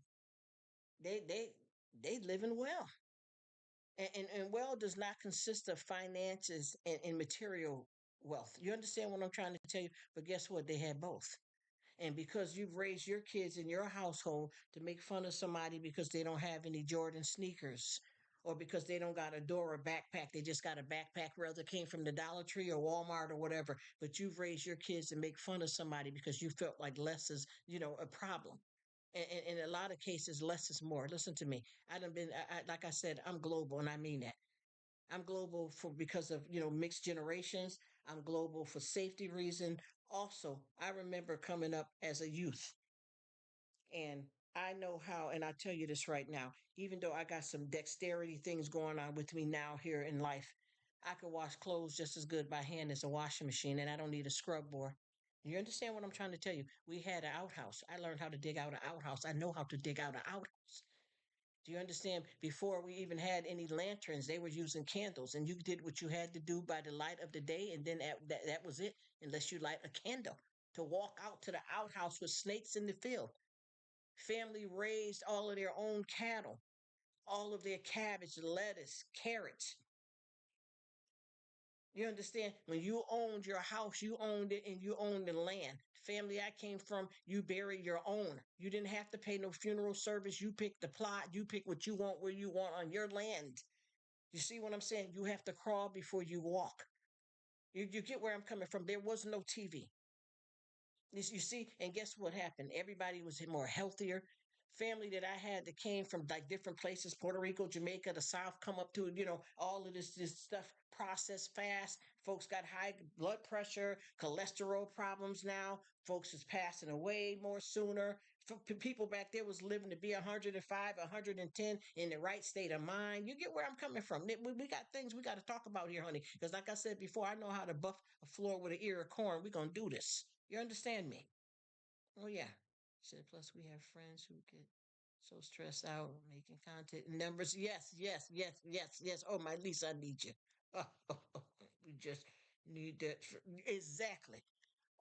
they living well. And well does not consist of finances and material wealth. You understand what I'm trying to tell you? But guess what? They had both. And because you've raised your kids in your household to make fun of somebody because they don't have any Jordan sneakers, or because they don't got a Dora backpack, they just got a backpack rather came from the Dollar Tree or Walmart or whatever. But you've raised your kids to make fun of somebody because you felt like less is, a problem. And in a lot of cases, less is more. Listen to me. I done been, like I said, I'm global, and I mean that. I'm global for because of mixed generations. I'm global for safety reason. Also, I remember coming up as a youth, and I know how. And I tell you this right now, even though I got some dexterity things going on with me now here in life, I could wash clothes just as good by hand as a washing machine, and I don't need a scrub board. You understand what I'm trying to tell you? We had an outhouse. I learned how to dig out an outhouse. I know how to dig out an outhouse. Do you understand? Before we even had any lanterns, they were using candles, and you did what you had to do by the light of the day, and then that was it, unless you light a candle. To walk out to the outhouse with snakes in the field. Family raised all of their own cattle, all of their cabbage, lettuce, carrots. You understand? When you owned your house, you owned it and you owned the land. Family I came from, you buried your own. You didn't have to pay no funeral service. You pick the plot, you pick what you want where you want on your land. You see what I'm saying? You have to crawl before you walk. You get where I'm coming from. There was no TV. You see, and guess what happened? Everybody was more healthier. Family that I had that came from like different places, Puerto Rico, Jamaica, the South, come up to, all of this stuff processed fast. Folks got high blood pressure, cholesterol problems now. Folks is passing away more sooner. People back there was living to be 105, 110 in the right state of mind. You get where I'm coming from. We got things we got to talk about here, honey. Because like I said before, I know how to buff a floor with an ear of corn. We're going to do this. You understand me? Oh yeah. She said, plus we have friends who get so stressed out making content numbers. Yes, yes, yes, yes, yes. Oh, my Lisa, I need you. We just need that. Exactly.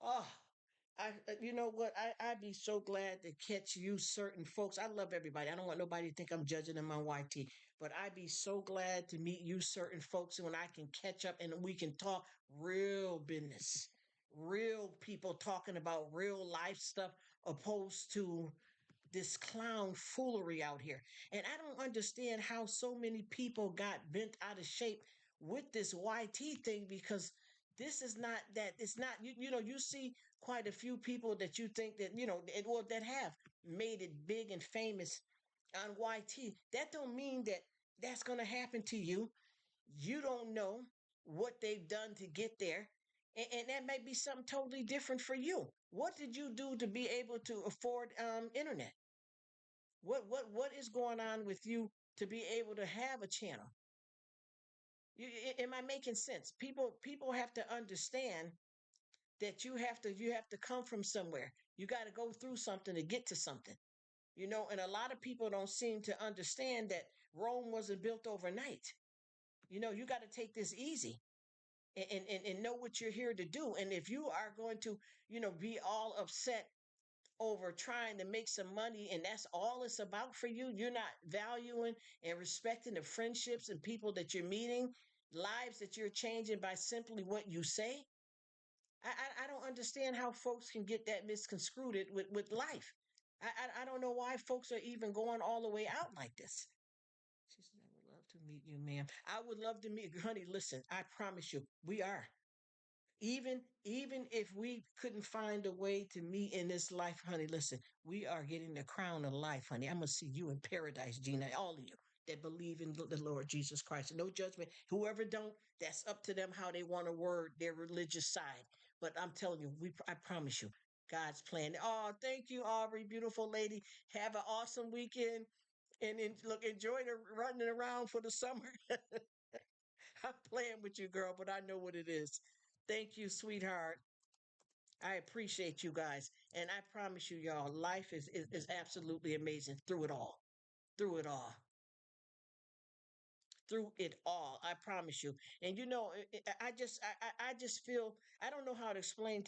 Oh, you know what? I'd be so glad to catch you certain folks. I love everybody. I don't want nobody to think I'm judging them on YT, but I'd be so glad to meet you certain folks when I can catch up and we can talk real business, real people talking about real life stuff opposed to this clown foolery out here. And I don't understand how so many people got bent out of shape with this YT thing because this is not that it's not you see quite a few people that you think that or that have made it big and famous on YT. That don't mean that that's going to happen to you. You don't know what they've done to get there. And that may be something totally different for you. What did you do to be able to afford internet? What is going on with you to be able to have a channel? Am I making sense? People have to understand that you have to come from somewhere. You got to go through something to get to something. And a lot of people don't seem to understand that Rome wasn't built overnight. You got to take this easy and know what you're here to do. And if you are going to, be all upset over trying to make some money and that's all it's about for you, you're not valuing and respecting the friendships and people that you're meeting, lives that you're changing by simply what you say. I don't understand how folks can get that misconstrued with life. I don't know why folks are even going all the way out like this. She said, I would love to meet you, ma'am. I would love to meet you. Honey, listen, I promise you, we are. Even if we couldn't find a way to meet in this life, honey, listen, we are getting the crown of life, honey. I'm gonna see you in paradise, Gina. All of you that believe in the Lord Jesus Christ. No judgment. Whoever don't, that's up to them how they want to word their religious side. But I'm telling you, I promise you, God's plan. Oh, thank you, Aubrey, beautiful lady. Have an awesome weekend and look, enjoy the running around for the summer. I'm playing with you, girl, but I know what it is. Thank you, sweetheart. I appreciate you guys. And I promise you, y'all, life is absolutely amazing through it all. Through it all. Through it all. I promise you. And I just feel I don't know how to explain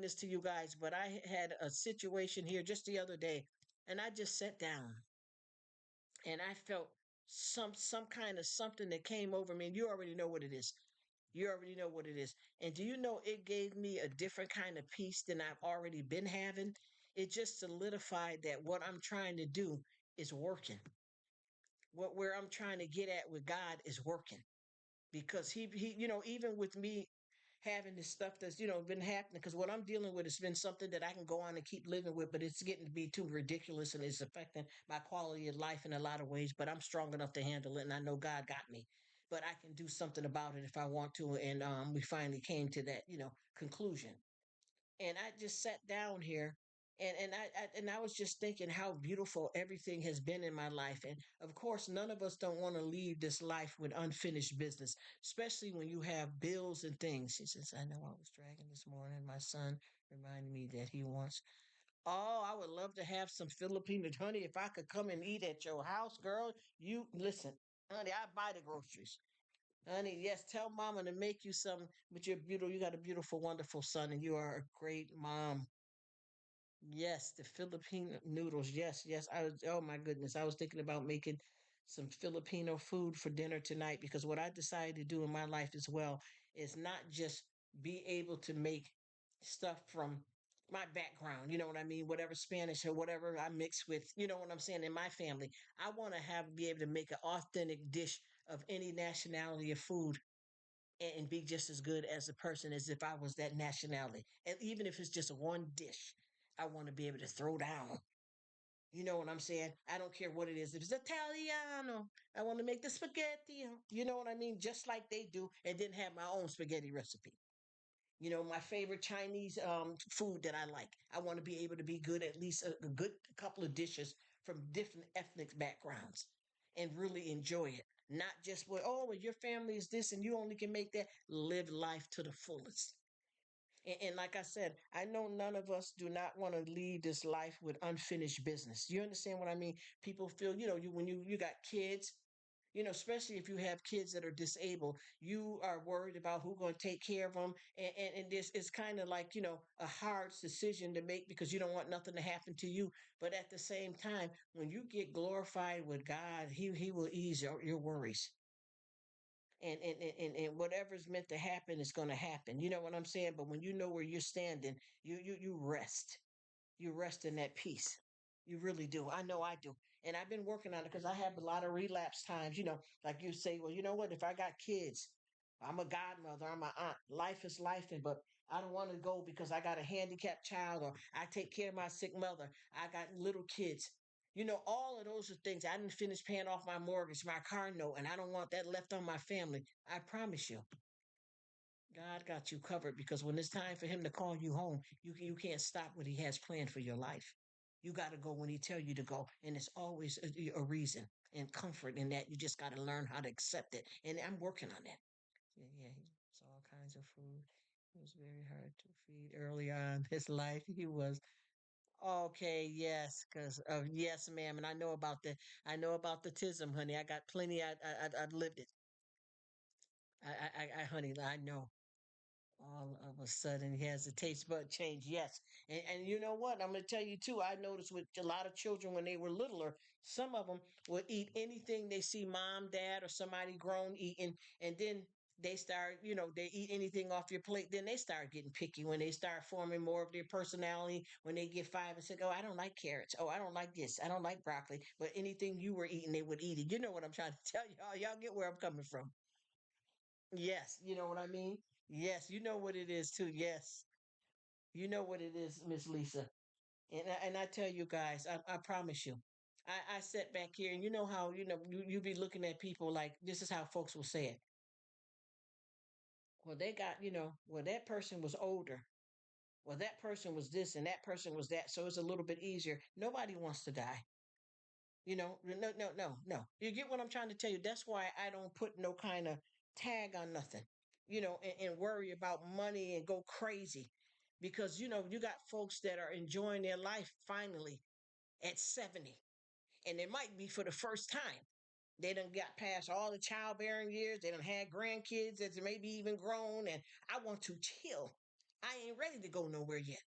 this to you guys, but I had a situation here just the other day, and I just sat down and I felt some kind of something that came over me, and you already know what it is. You already know what it is. And do you know it gave me a different kind of peace than I've already been having? It just solidified that what I'm trying to do is working. Where I'm trying to get at with God is working. Because he even with me having this stuff that's been happening, because what I'm dealing with has been something that I can go on and keep living with, but it's getting to be too ridiculous and it's affecting my quality of life in a lot of ways. But I'm strong enough to handle it, and I know God got me. But I can do something about it if I want to. And we finally came to that conclusion. And I just sat down here and I was just thinking how beautiful everything has been in my life. And of course, none of us don't want to leave this life with unfinished business, especially when you have bills and things. She says, I know I was dragging this morning. My son reminded me that he wants. Oh, I would love to have some Filipino, honey. If I could come and eat at your house, girl, you listen, honey, I buy the groceries. Honey, yes, tell mama to make you some, but you're beautiful. You got a beautiful, wonderful son, and you are a great mom. Yes, the Filipino noodles. Yes, yes. oh my goodness. I was thinking about making some Filipino food for dinner tonight, because what I decided to do in my life as well is not just be able to make stuff from my background, you know what I mean? Whatever Spanish or whatever I mix with, you know what I'm saying, in my family. I want to be able to make an authentic dish of any nationality of food and be just as good as a person as if I was that nationality. And even if it's just one dish, I want to be able to throw down. You know what I'm saying? I don't care what it is. If it's Italiano, I want to make the spaghetti. You know what I mean? Just like they do, and then have my own spaghetti recipe. My favorite Chinese food that I like. I want to be able to be good at least a good couple of dishes from different ethnic backgrounds and really enjoy it. Not just well, your family is this and you only can make that. Live life to the fullest. And like I said, I know none of us do not want to leave this life with unfinished business. You understand what I mean? People feel, when you got kids, especially if you have kids that are disabled, you are worried about who's going to take care of them. And this is kind of like, a hard decision to make because you don't want nothing to happen to you. But at the same time, when you get glorified with God, He will ease your worries, and whatever's meant to happen is going to happen. You know what I'm saying? But when you know where you're standing, you rest. You rest in that peace. You really do. I know I do. And I've been working on it because I have a lot of relapse times. Like you say, well, you know what? If I got kids, I'm a godmother, I'm an aunt. Life is life, but I don't want to go because I got a handicapped child or I take care of my sick mother. I got little kids. All of those are things. I didn't finish paying off my mortgage, my car note, and I don't want that left on my family. I promise you. God got you covered because when it's time for him to call you home, you can't stop what he has planned for your life. You got to go when he tell you to go, and it's always a reason and comfort in that. You just got to learn how to accept it, and I'm working on that. Yeah, yeah, he was all kinds of food. He was very hard to feed early on in his life. He was okay, yes, because yes, ma'am, and I know about the tism, honey. I got plenty. I've lived it. Honey, I know. All of a sudden, he has a taste bud change. Yes, and you know what? I'm going to tell you too. I noticed with a lot of children when they were littler, some of them would eat anything they see mom, dad, or somebody grown eating, and then they start, they eat anything off your plate. Then they start getting picky when they start forming more of their personality. When they get 5 and 6, oh, I don't like carrots. Oh, I don't like this. I don't like broccoli. But anything you were eating, they would eat it. You know what I'm trying to tell y'all. Y'all get where I'm coming from. Yes, you know what I mean? Yes, you know what it is too. Yes, you know what it is, Miss Lisa. And I tell you guys, I promise you, I sit back here and you know how you be looking at people like this is how folks will say it. Well, they got well that person was older. Well, that person was this and that person was that, so it's a little bit easier. Nobody wants to die. No, no, no, no. You get what I'm trying to tell you? That's why I don't put no kind of tag on nothing, and worry about money and go crazy. Because, you got folks that are enjoying their life finally at 70, and it might be for the first time. They done got past all the childbearing years. They done had grandkids that's maybe even grown, and I want to chill. I ain't ready to go nowhere yet.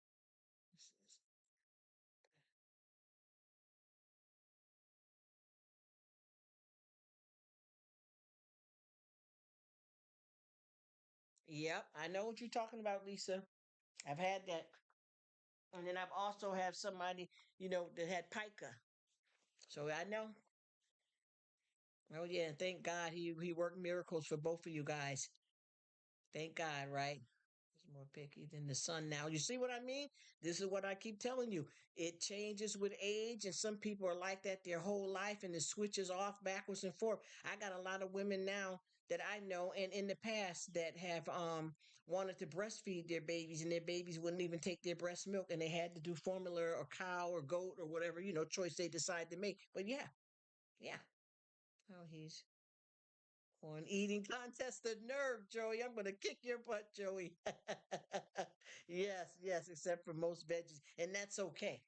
Yep, I know what you're talking about, Lisa. I've had that. And then I've also had somebody, that had pica. So I know. Oh yeah, and thank God he worked miracles for both of you guys. Thank God, right? He's more picky than the sun now. You see what I mean? This is what I keep telling you. It changes with age, and some people are like that their whole life, and it switches off backwards and forth. I got a lot of women now that I know, and in the past that have wanted to breastfeed their babies, and their babies wouldn't even take their breast milk, and they had to do formula or cow or goat or whatever choice they decide to make. But yeah, yeah. Oh, he's for an eating contest. The nerve, Joey. I'm going to kick your butt, Joey. Yes, yes, except for most veggies. And that's okay.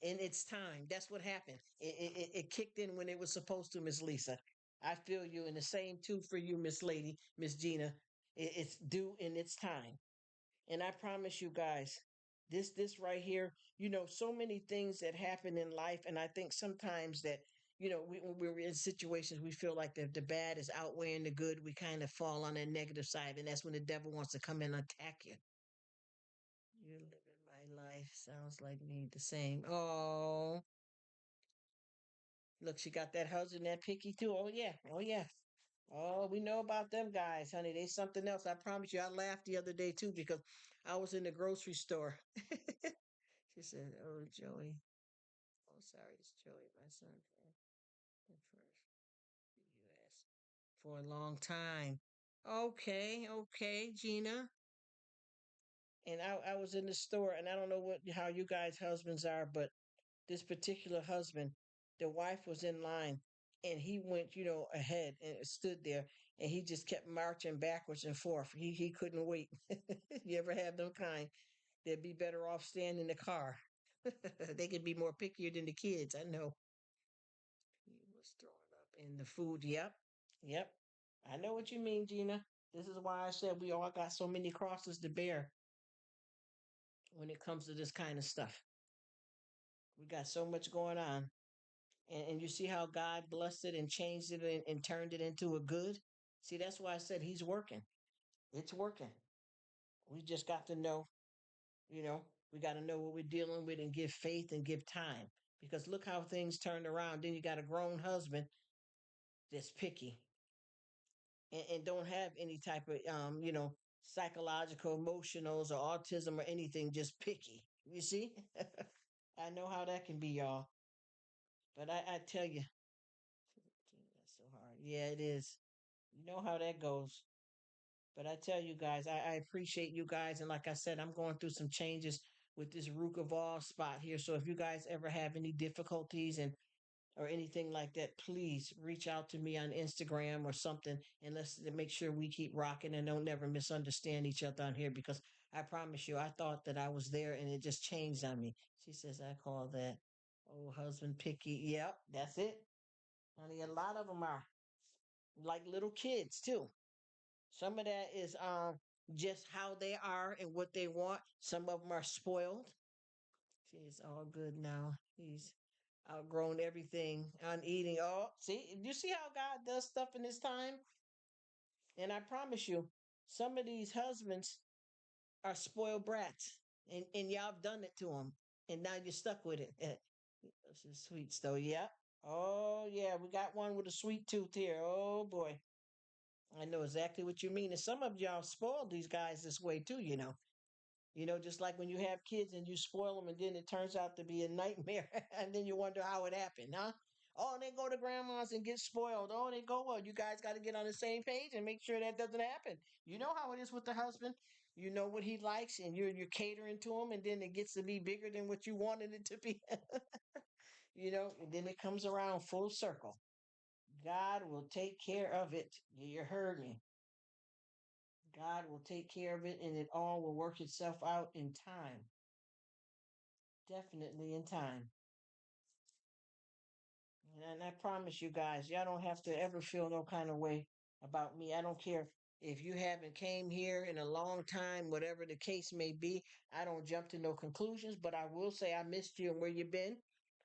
And it's time. That's what happened. It kicked in when it was supposed to, Miss Lisa. I feel you. And the same too for you, Miss Lady, Miss Gina. It's due in its time. And I promise you guys, this right here, so many things that happen in life, and I think sometimes that when we're in situations we feel like the bad is outweighing the good, we kind of fall on that negative side, and that's when the devil wants to come in and attack you. You're living my life. Sounds like me the same. Oh, look, she got that husband that picky too. Oh yeah, oh yeah. Oh, we know about them guys, honey. They something else. I promise you. I laughed the other day too because I was in the grocery store. She said, "Oh, Joey. Oh, sorry, it's Joey, my son. At first, the U.S. for a long time." Okay, okay, Gina. And I was in the store, and I don't know how you guys' husbands are, but this particular husband, the wife was in line, and he went, ahead and stood there, and he just kept marching backwards and forth. He couldn't wait. You ever have them kind? They'd be better off staying in the car. They could be more pickier than the kids. I know. He was throwing up in the food. Yep. Yep. I know what you mean, Gina. This is why I said we all got so many crosses to bear when it comes to this kind of stuff. We got so much going on. And you see how God blessed it and changed it and turned it into a good? See, that's why I said he's working. It's working. We just got to know, we got to know what we're dealing with and give faith and give time. Because look how things turned around. Then you got a grown husband that's picky and don't have any type of psychological, emotionals, or autism or anything, just picky. You see? I know how that can be, y'all. But I tell you, that's so hard. Yeah, it is. You know how that goes. But I tell you guys, I appreciate you guys. And like I said, I'm going through some changes with this Rook of all spot here. So if you guys ever have any difficulties and or anything like that, please reach out to me on Instagram or something, and let's make sure we keep rocking and don't never misunderstand each other on here, because I promise you, I thought that I was there and it just changed on me. She says, I call that old husband picky. Yep, that's it. Honey, a lot of them are like little kids too. Some of that is just how they are and what they want. Some of them are spoiled. She's all good now. He's outgrown everything on eating. Oh, see, you see how God does stuff in his time? And I promise you, some of these husbands are spoiled brats. And y'all have done it to them. And now you're stuck with it. This is sweet though. Yeah. Oh, yeah. We got one with a sweet tooth here. Oh, boy. I know exactly what you mean. And some of y'all spoiled these guys this way too, you know. Just like when you have kids and you spoil them and then it turns out to be a nightmare and then you wonder how it happened, huh? Oh, they go to grandma's and get spoiled. Oh, they go, well, you guys got to get on the same page and make sure that doesn't happen. You know how it is with the husband. You know what he likes and you're catering to him and then it gets to be bigger than what you wanted it to be. And then it comes around full circle. God will take care of it. You heard me. God will take care of it and it all will work itself out in time. Definitely in time. And I promise you guys, y'all don't have to ever feel no kind of way about me. I don't care if you haven't came here in a long time, whatever the case may be. I don't jump to no conclusions, but I will say I missed you and where you've been.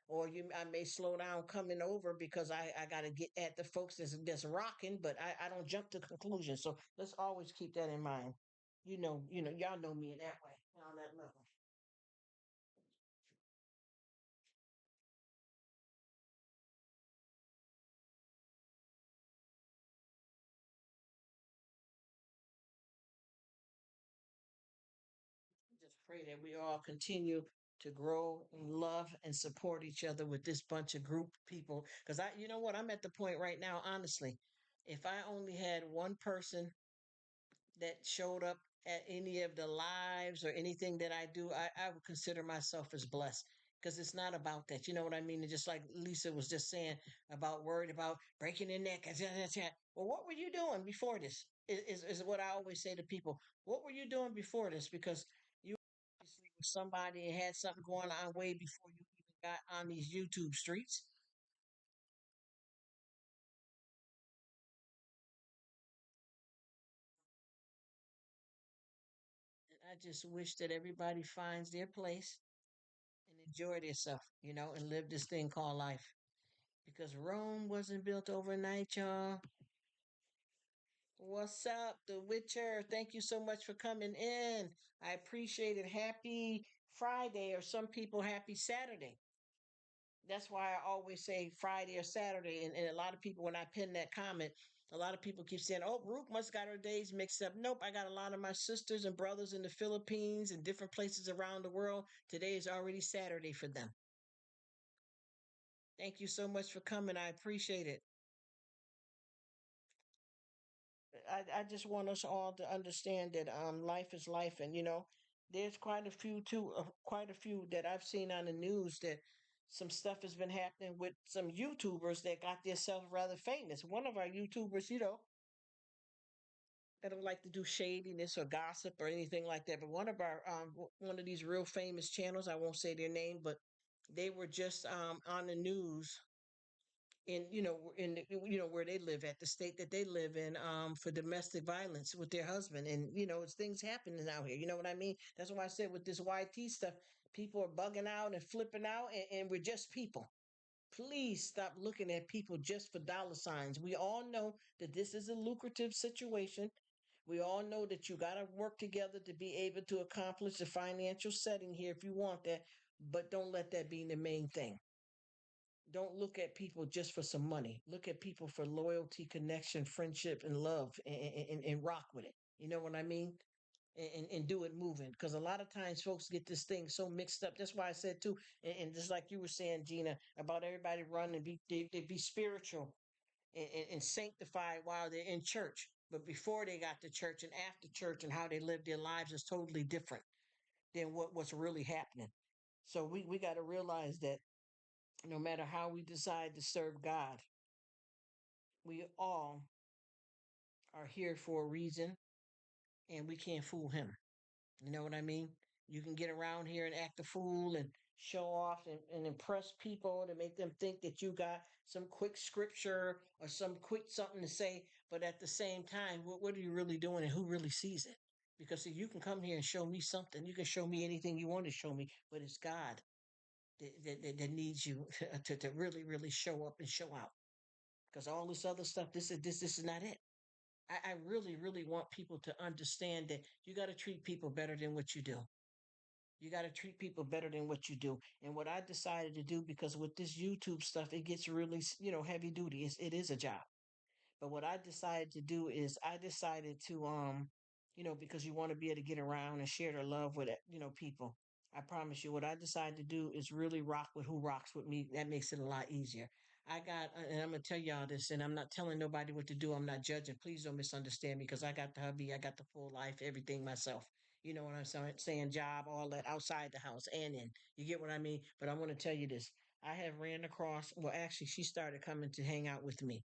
Or I may slow down coming over because I got to get at the folks that's rocking, but I don't jump to conclusions. So let's always keep that in mind. Y'all know me in that way, on that level. Just pray that we all continue to grow and love and support each other with this bunch of group people. Because you know what, I'm at the point right now, honestly. If I only had one person that showed up at any of the lives or anything that I do, I would consider myself as blessed. Because it's not about that. You know what I mean? And just like Lisa was just saying about worried about breaking their neck. Well, what were you doing before this? Is what I always say to people. What were you doing before this? Because you obviously were somebody and had something going on way before you even got on these YouTube streets. And I just wish that everybody finds their place and enjoy themselves, and live this thing called life. Because Rome wasn't built overnight, y'all. What's up, The Witcher? Thank you so much for coming in. I appreciate it. Happy Friday, or some people, happy Saturday. That's why I always say Friday or Saturday. And a lot of people, when I pin that comment, a lot of people keep saying, oh, Rruk must got her days mixed up. Nope, I got a lot of my sisters and brothers in the Philippines and different places around the world. Today is already Saturday for them. Thank you so much for coming. I appreciate it. I just want us all to understand that life is life, and there's quite a few too, quite a few that I've seen on the news that some stuff has been happening with some YouTubers that got themselves rather famous. One of our YouTubers, that don't like to do shadiness or gossip or anything like that, but one of our one of these real famous channels, I won't say their name, but they were just on the news where they live at, the state that they live in, for domestic violence with their husband, and it's things happening out here, you know what I mean? That's why I said with this YT stuff, people are bugging out and flipping out, and we're just people. Please stop looking at people just for dollar signs. We all know that this is a lucrative situation. We all know that you got to work together to be able to accomplish the financial setting here if you want that, but don't let that be the main thing. Don't look at people just for some money. Look at people for loyalty, connection, friendship, and love, and rock with it. You know what I mean? And do it moving. Because a lot of times folks get this thing so mixed up. That's why I said too, and just like you were saying, Gina, about everybody running and they be spiritual and sanctified while they're in church. But before they got to church and after church and how they live their lives is totally different than what's really happening. So we got to realize that no matter how we decide to serve God, we all are here for a reason and we can't fool him. You know what I mean? You can get around here and act a fool and show off and impress people to make them think that you got some quick scripture or some quick something to say. But at the same time, what are you really doing and who really sees it? Because see, you can come here and show me something. You can show me anything you want to show me, but it's God that needs you to really, really show up and show out. Because all this other stuff, this is not it. I really, really want people to understand that you got to treat people better than what you do. You got to treat people better than what you do. And what I decided to do, because with this YouTube stuff, it gets really, heavy duty. It is a job. But what I decided to do is I decided to, because you want to be able to get around and share their love with, people. I promise you, what I decided to do is really rock with who rocks with me. That makes it a lot easier. And I'm gonna tell y'all this, and I'm not telling nobody what to do. I'm not judging. Please don't misunderstand me, because I got the hubby, I got the full life, everything myself. You know what I'm saying? Job, all that outside the house and in. You get what I mean? But I want to tell you this. I have ran across. Well, actually, she started coming to hang out with me,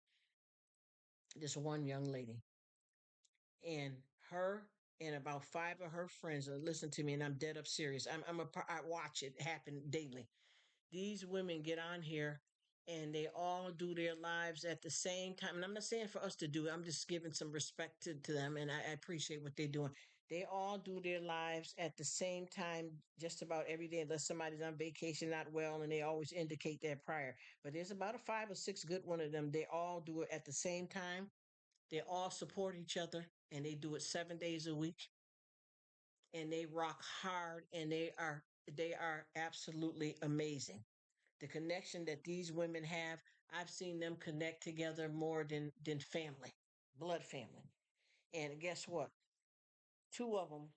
this one young lady, and her and about five of her friends listen to me, and I'm dead up serious. I watch it happen daily. These women get on here and they all do their lives at the same time. And I'm not saying for us to do it, I'm just giving some respect to them, and I appreciate what they're doing. They all do their lives at the same time, just about every day, unless somebody's on vacation, not well, and they always indicate that prior. But there's about a five or six good one of them. They all do it at the same time. They all support each other, and they do it 7 days a week, and they rock hard, and they are absolutely amazing. The connection that these women have, I've seen them connect together more than family, blood family. And guess what? Two of them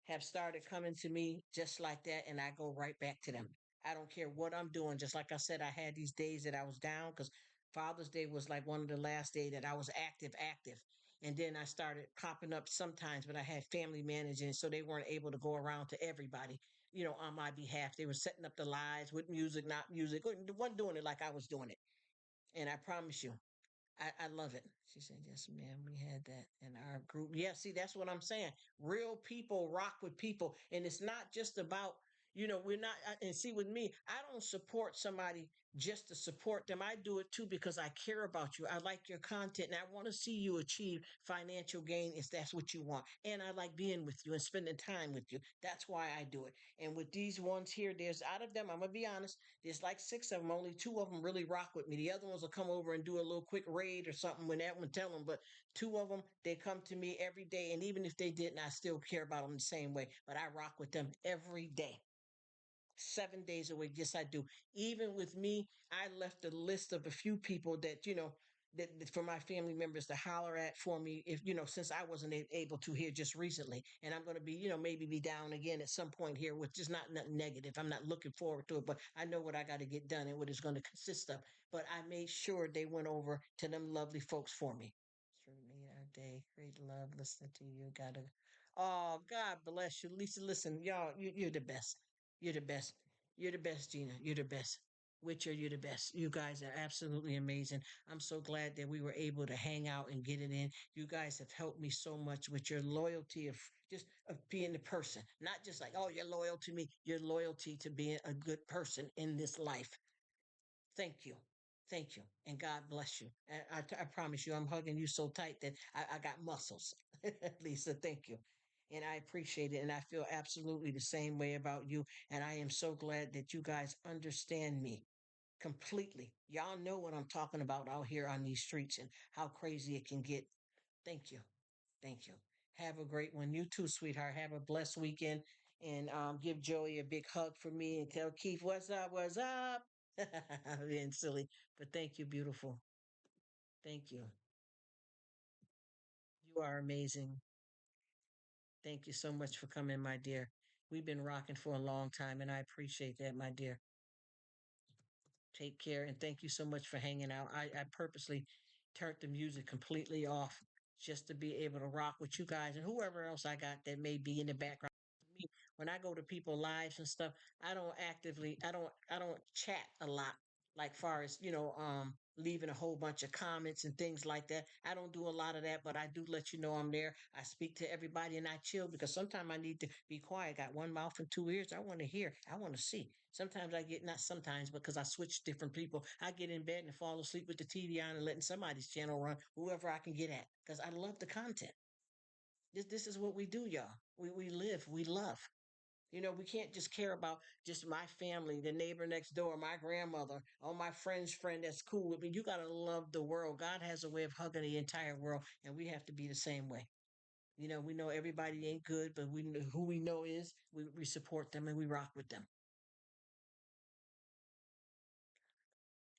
have started coming to me just like that, and I go right back to them. I don't care what I'm doing. Just like I said, I had these days that I was down because Father's Day was like one of the last days that I was active. And then I started popping up sometimes, but I had family managing, so they weren't able to go around to everybody, on my behalf. They were setting up the lives with music, not music, wasn't doing it like I was doing it. And I promise you, I love it. She said, yes, ma'am, we had that in our group. Yeah, see, that's what I'm saying. Real people rock with people. And it's not just about, we're not, and see, with me, I don't support somebody just to support them. I do it too because I care about you. I like your content and I want to see you achieve financial gain if that's what you want. And I like being with you and spending time with you. That's why I do it. And with these ones here, there's out of them, I'm going to be honest, there's like six of them. Only two of them really rock with me. The other ones will come over and do a little quick raid or something when that one tell them. But two of them, they come to me every day. And even if they didn't, I still care about them the same way. But I rock with them every day. 7 days a week. Yes, I do. Even with me, I left a list of a few people that, that for my family members to holler at for me if, since I wasn't able to here just recently. And I'm going to be, maybe be down again at some point here, which is not nothing negative. I'm not looking forward to it, but I know what I got to get done and what it's going to consist of. But I made sure they went over to them lovely folks for me. Through me our day. Great love listening to you. Gotta. Oh, God bless you. Lisa, listen, y'all, you're the best. You're the best. You're the best, Gina. You're the best. Witcher, you're the best. You guys are absolutely amazing. I'm so glad that we were able to hang out and get it in. You guys have helped me so much with your loyalty of just of being the person, not just like, oh, you're loyal to me. Your loyalty to being a good person in this life. Thank you. Thank you. And God bless you. I promise you, I'm hugging you so tight that I got muscles. Lisa, thank you. And I appreciate it. And I feel absolutely the same way about you. And I am so glad that you guys understand me completely. Y'all know what I'm talking about out here on these streets and how crazy it can get. Thank you. Thank you. Have a great one. You too, sweetheart. Have a blessed weekend. And give Joey a big hug for me and tell Keith, what's up? What's up? I'm being silly. But thank you, beautiful. Thank you. You are amazing. Thank you so much for coming, my dear. We've been rocking for a long time, and I appreciate that, my dear. Take care, and thank you so much for hanging out. I purposely turned the music completely off just to be able to rock with you guys and whoever else I got that may be in the background. Me, when I go to people lives and stuff, I don't chat a lot, like far as, leaving a whole bunch of comments and things like that. I don't do a lot of that, but I do let you know I'm there. I speak to everybody and I chill because sometimes I need to be quiet. Got one mouth and two ears. I want to hear. I want to see. Sometimes I get, not sometimes, because I switch different people. I get in bed and fall asleep with the TV on and letting somebody's channel run, whoever I can get at, because I love the content. This is what we do, y'all. We live, we love. We can't just care about just my family, the neighbor next door, my grandmother, or my friend's friend that's cool with me. You got to love the world. God has a way of hugging the entire world, and we have to be the same way. We know everybody ain't good, but who we know is, we support them and we rock with them.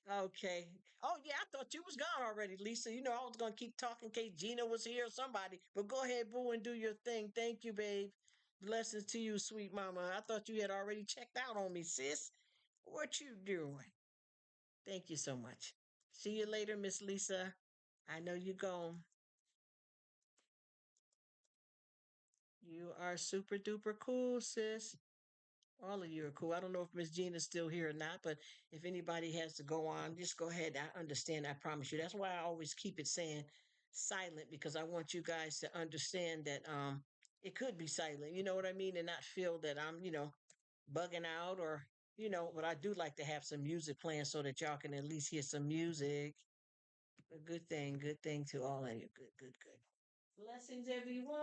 Okay. Oh yeah, I thought you was gone already, Lisa. I was gonna keep talking in case Gina was here or somebody. But go ahead, boo, and do your thing. Thank you, babe. Blessings to you, sweet mama. I thought you had already checked out on me, sis. What you doing? Thank you so much. See you later, Miss Lisa. I know you gone. You are super duper cool, sis. All of you are cool. I don't know if Miss Gina's still here or not, but if anybody has to go on, just go ahead. I understand. I promise you. That's why I always keep it saying silent, because I want you guys to understand that it could be silent. You know what I mean, and not feel that I'm bugging out, or But I do like to have some music playing so that y'all can at least hear some music. A good thing. Good thing to all of you. Good. Good. Good. Blessings, everyone.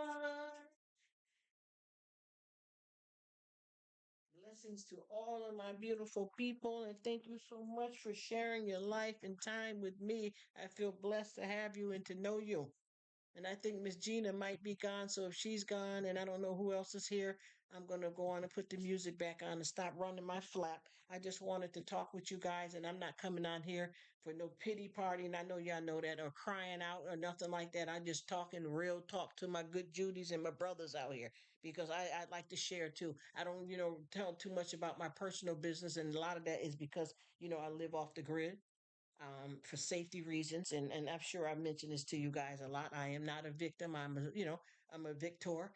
Blessings to all of my beautiful people, and thank you so much for sharing your life and time with me. I feel blessed to have you and to know you. And I think Miss Gina might be gone, so if she's gone and I don't know who else is here, I'm going to go on and put the music back on and stop running my flap. I just wanted to talk with you guys, and I'm not coming on here for no pity party, and I know y'all know that, or crying out or nothing like that. I'm just talking real talk to my good Judies and my brothers out here, because I like to share too. I don't, tell too much about my personal business, and a lot of that is because, I live off the grid for safety reasons. And I'm sure I've mentioned this to you guys a lot. I am not a victim. I'm a victor.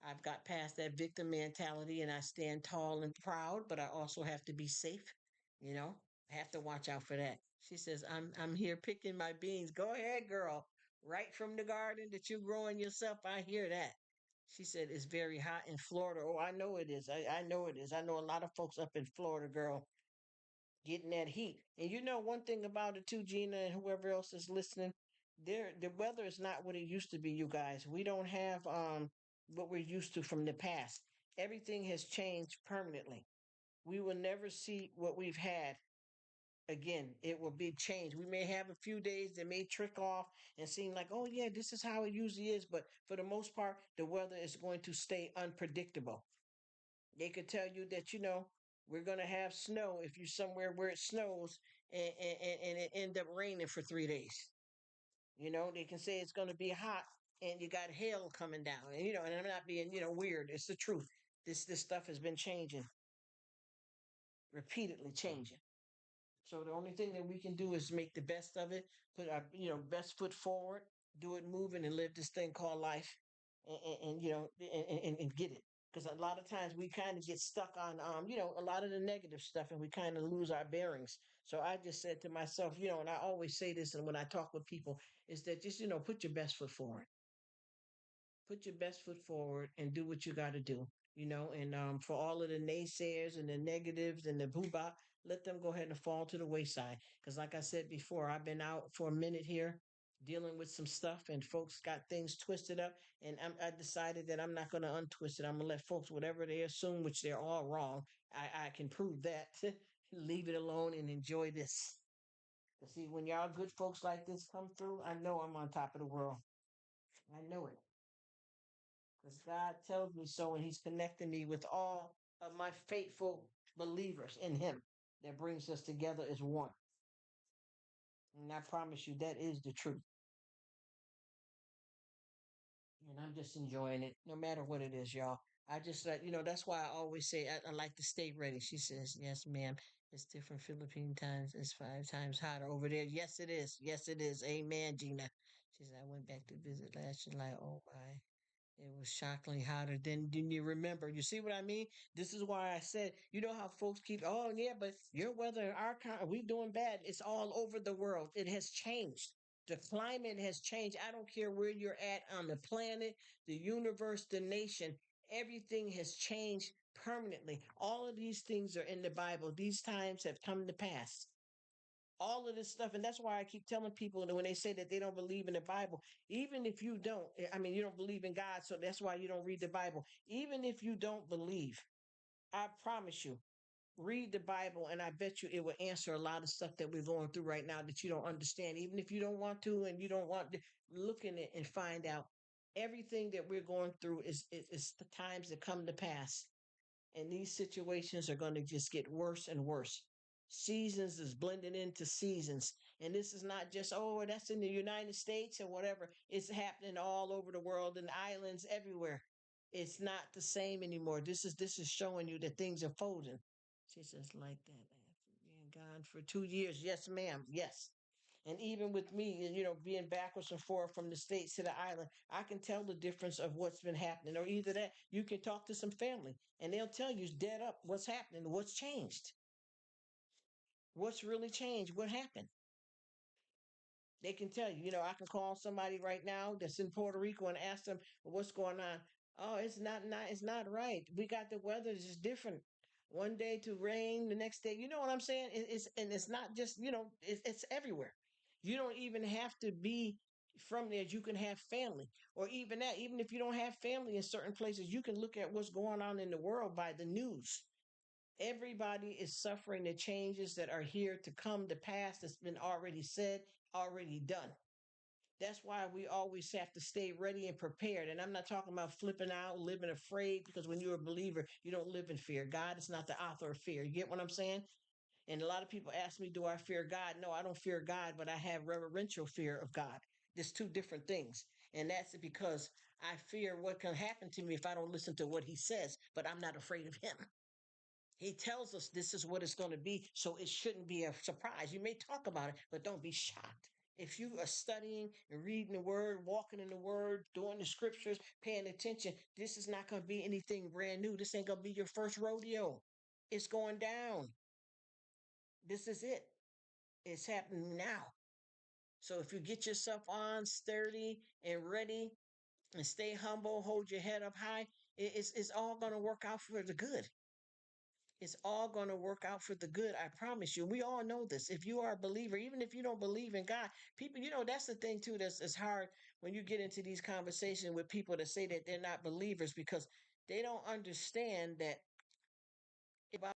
I've got past that victim mentality and I stand tall and proud, but I also have to be safe. I have to watch out for that. She says, I'm here picking my beans. Go ahead, girl. Right from the garden that you're growing yourself. I hear that. She said it's very hot in Florida. Oh, I know it is. I know it is. I know a lot of folks up in Florida, girl, getting that heat. And one thing about it too, Gina, and whoever else is listening, the weather is not what it used to be, you guys. We don't have what we're used to from the past. Everything has changed permanently. We will never see what we've had again. It will be changed. We may have a few days that may trick off and seem like, oh yeah, this is how it usually is, but for the most part, the weather is going to stay unpredictable. They could tell you that, we're going to have snow if you're somewhere where it snows, and it end up raining for 3 days. They can say it's going to be hot and you got hail coming down. And I'm not being, weird. It's the truth. This stuff has been changing, repeatedly changing. So the only thing that we can do is make the best of it, put our best foot forward, do it moving, and live this thing called life, and get it. Because a lot of times we kind of get stuck on a lot of the negative stuff, and we kind of lose our bearings. So I just said to myself, and I always say this, and when I talk with people, is that just put your best foot forward, put your best foot forward and do what you got to do, and for all of the naysayers and the negatives and the boo let them go ahead and fall to the wayside, because like I said before, I've been out for a minute here dealing with some stuff, and folks got things twisted up, and I decided that I'm not going to untwist it. I'm going to let folks, whatever they assume, which they're all wrong, I can prove that. Leave it alone and enjoy this. See, when y'all good folks like this come through, I know I'm on top of the world. I know it, because God tells me so, and He's connecting me with all of my faithful believers in Him that brings us together as one. And I promise you, that is the truth. And I'm just enjoying it, no matter what it is, y'all. I just like, that's why I always say I like to stay ready. She says, yes, ma'am. It's different Philippine times. It's 5 times hotter over there. Yes, it is. Yes, it is. Amen, Gina. She said, I went back to visit last July. Oh my. It was shockingly hotter than you remember. You see what I mean? This is why I said, you know how folks keep, oh yeah, but your weather, we doing bad. It's all over the world. It has changed. The climate has changed. I don't care where you're at on the planet, the universe, the nation. Everything has changed permanently. All of these things are in the Bible. These times have come to pass, all of this stuff. And that's why I keep telling people that when they say that they don't believe in the Bible, even if you don't, I mean, you don't believe in God, so that's why you don't read the Bible. Even if you don't believe, I promise you, read the Bible, and I bet you it will answer a lot of stuff that we're going through right now that you don't understand. Even if you don't want to and you don't want to look in it and find out everything that we're going through is the times that come to pass, and these situations are going to just get worse and worse. Seasons is blending into seasons. And this is not just, oh, that's in the United States or whatever. It's happening all over the world and islands everywhere. It's not the same anymore. This is showing you that things are folding. She says, like that after being gone for 2 years. Yes, ma'am. Yes. And even with me, being backwards and forth from the States to the island, I can tell the difference of what's been happening. Or either that, you can talk to some family and they'll tell you dead up what's happening, what's changed, what's really changed, what happened. They can tell you. I can call somebody right now that's in Puerto Rico and ask them, well, what's going on. Oh, it's not right. We got the weather is just different. One day to rain, the next day. You know what I'm saying? It's not just it's everywhere. You don't even have to be from there. You can have family, or even that. Even if you don't have family in certain places, you can look at what's going on in the world by the news. Everybody is suffering the changes that are here to come to pass, that's been already said, already done. That's why we always have to stay ready and prepared. And I'm not talking about flipping out, living afraid, because when you're a believer, you don't live in fear. God is not the author of fear. You get what I'm saying? And a lot of people ask me, do I fear God? No, I don't fear God, but I have reverential fear of God. There's two different things. And that's because I fear what can happen to me if I don't listen to what he says, but I'm not afraid of him. He tells us this is what it's going to be, so it shouldn't be a surprise. You may talk about it, but don't be shocked. If you are studying and reading the word, walking in the word, doing the scriptures, paying attention, this is not going to be anything brand new. This ain't going to be your first rodeo. It's going down. This is it. It's happening now. So if you get yourself on sturdy and ready and stay humble, hold your head up high, it's all going to work out for the good. It's all going to work out for the good. I promise you. We all know this. If you are a believer, even if you don't believe in God, people, that's the thing too. That's hard when you get into these conversations with people that say that they're not believers, because they don't understand that about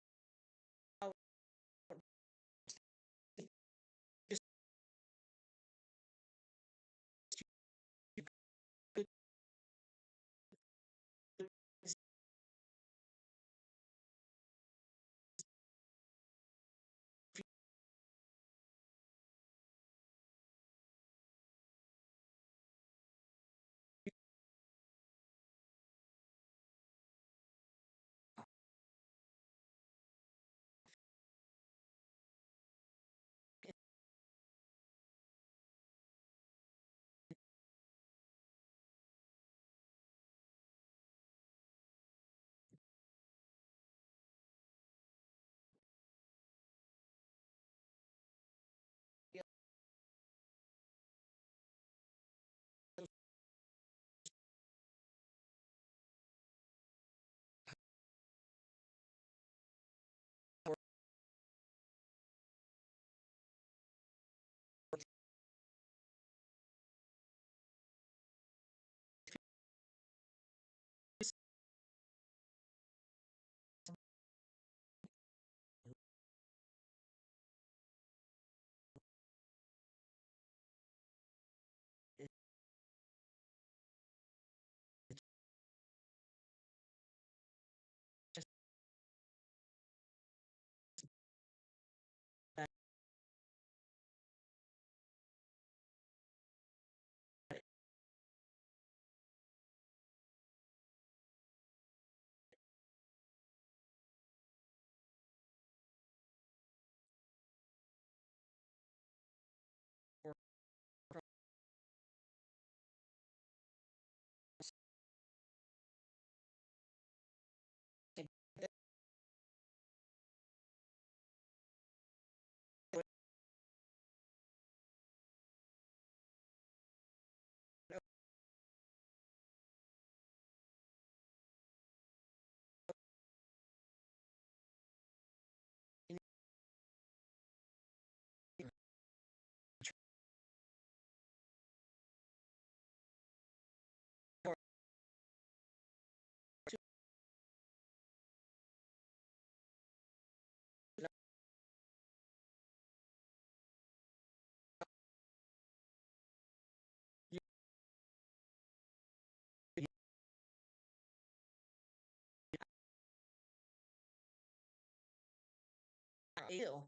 ill,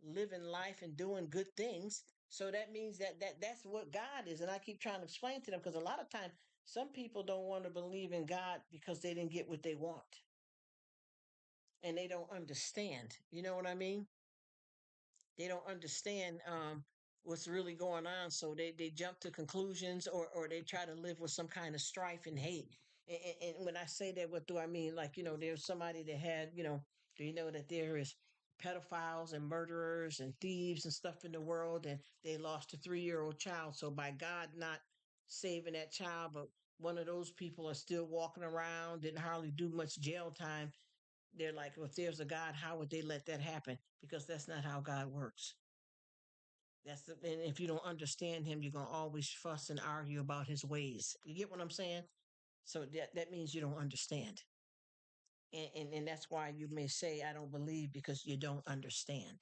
living life and doing good things. So that means that's what God is. And I keep trying to explain to them because a lot of times some people don't want to believe in God because they didn't get what they want and they don't understand. You know what I mean? They don't understand what's really going on, so they jump to conclusions, or they try to live with some kind of strife and hate. And when I say that, what do I mean? Like, there's somebody that had, do you know that there is pedophiles and murderers and thieves and stuff in the world, and they lost a 3-year-old child. So by God not saving that child, but one of those people are still walking around, didn't hardly do much jail time. They're like, well, if there's a God, how would they let that happen? Because that's not how God works. And if you don't understand him, you're gonna always fuss and argue about his ways. You get what I'm saying? So that means you don't understand. And that's why you may say, I don't believe, because you don't understand.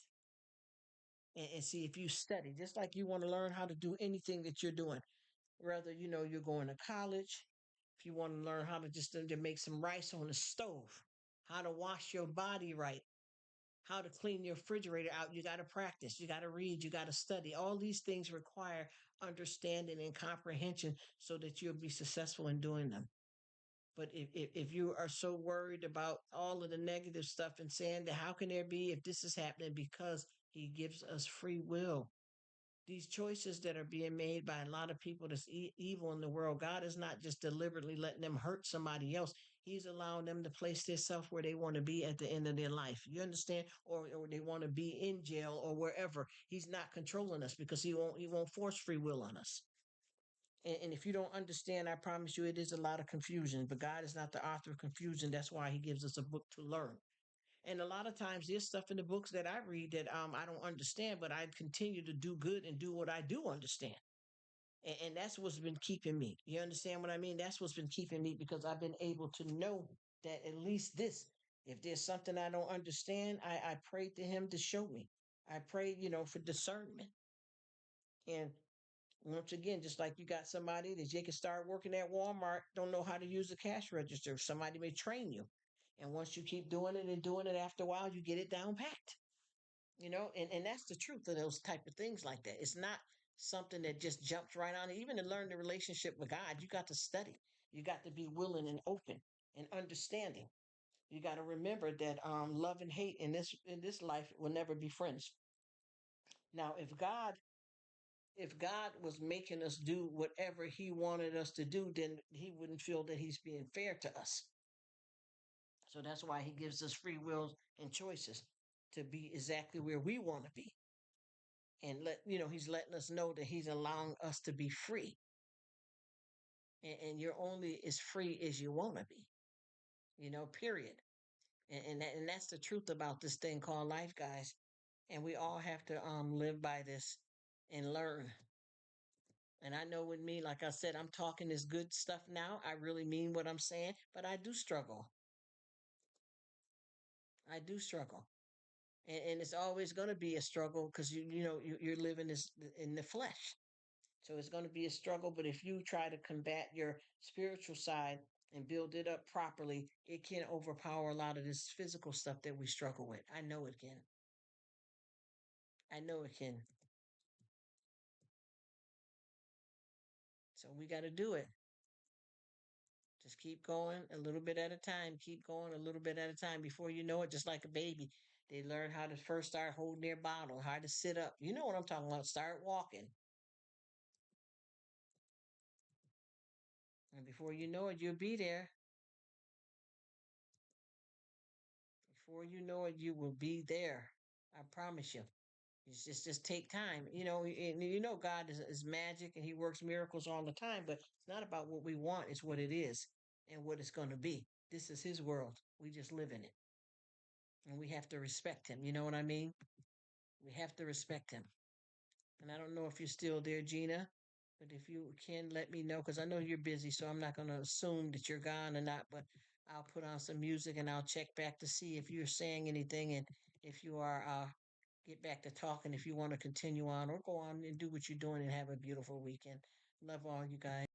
And see, if you study, just like you want to learn how to do anything that you're doing, whether you're going to college, if you want to learn how to just to make some rice on the stove, how to wash your body right, how to clean your refrigerator out. You got to practice, you got to read, you got to study. All these things require understanding and comprehension so that you'll be successful in doing them. But if you are so worried about all of the negative stuff and saying that how can there be if this is happening, because he gives us free will. These choices that are being made by a lot of people that's evil in the world, God is not just deliberately letting them hurt somebody else. He's allowing them to place themselves where they want to be at the end of their life. You understand? Or they want to be in jail or wherever. He's not controlling us because he won't force free will on us. And if you don't understand, I promise you it is a lot of confusion. But God is not the author of confusion. That's why he gives us a book to learn. And a lot of times there's stuff in the books that I read that I don't understand, but I continue to do good and do what I do understand. And that's what's been keeping me. You understand what I mean? That's what's been keeping me, because I've been able to know that at least this, if there's something I don't understand, I prayed to him to show me. I prayed, for discernment. And once again, just like you got somebody that you can start working at Walmart, don't know how to use the cash register. Somebody may train you. And once you keep doing it and doing it, after a while, you get it down packed. And that's the truth of those type of things like that. It's not something that just jumps right on. Even to learn the relationship with God, you got to study. You got to be willing and open and understanding. You got to remember that love and hate in this life will never be friends. Now, if God was making us do whatever he wanted us to do, then he wouldn't feel that he's being fair to us. So that's why he gives us free will and choices to be exactly where we want to be. And he's letting us know that he's allowing us to be free. And you're only as free as you want to be, period. And that's the truth about this thing called life, guys. And we all have to live by this and learn. And I know with me, like I said, I'm talking this good stuff now. I really mean what I'm saying, but I do struggle. I do struggle. And it's always going to be a struggle because you're living this in the flesh. So it's going to be a struggle. But if you try to combat your spiritual side and build it up properly, it can overpower a lot of this physical stuff that we struggle with. I know it can. I know it can. So we got to do it. Just keep going a little bit at a time. Keep going a little bit at a time. Before you know it, just like a baby, they learn how to first start holding their bottle, how to sit up. You know what I'm talking about. Start walking. And before you know it, you'll be there. Before you know it, you will be there. I promise you. It's just take time. God is magic and he works miracles all the time, but it's not about what we want, it's what it is and what it's going to be. This is his world. We just live in it. And we have to respect him. You know what I mean? We have to respect him. And I don't know if you're still there, Gina, but if you can let me know, because I know you're busy, so I'm not going to assume that you're gone or not, but I'll put on some music and I'll check back to see if you're saying anything. And if you are, get back to talking if you want to continue on, or go on and do what you're doing and have a beautiful weekend. Love all you guys.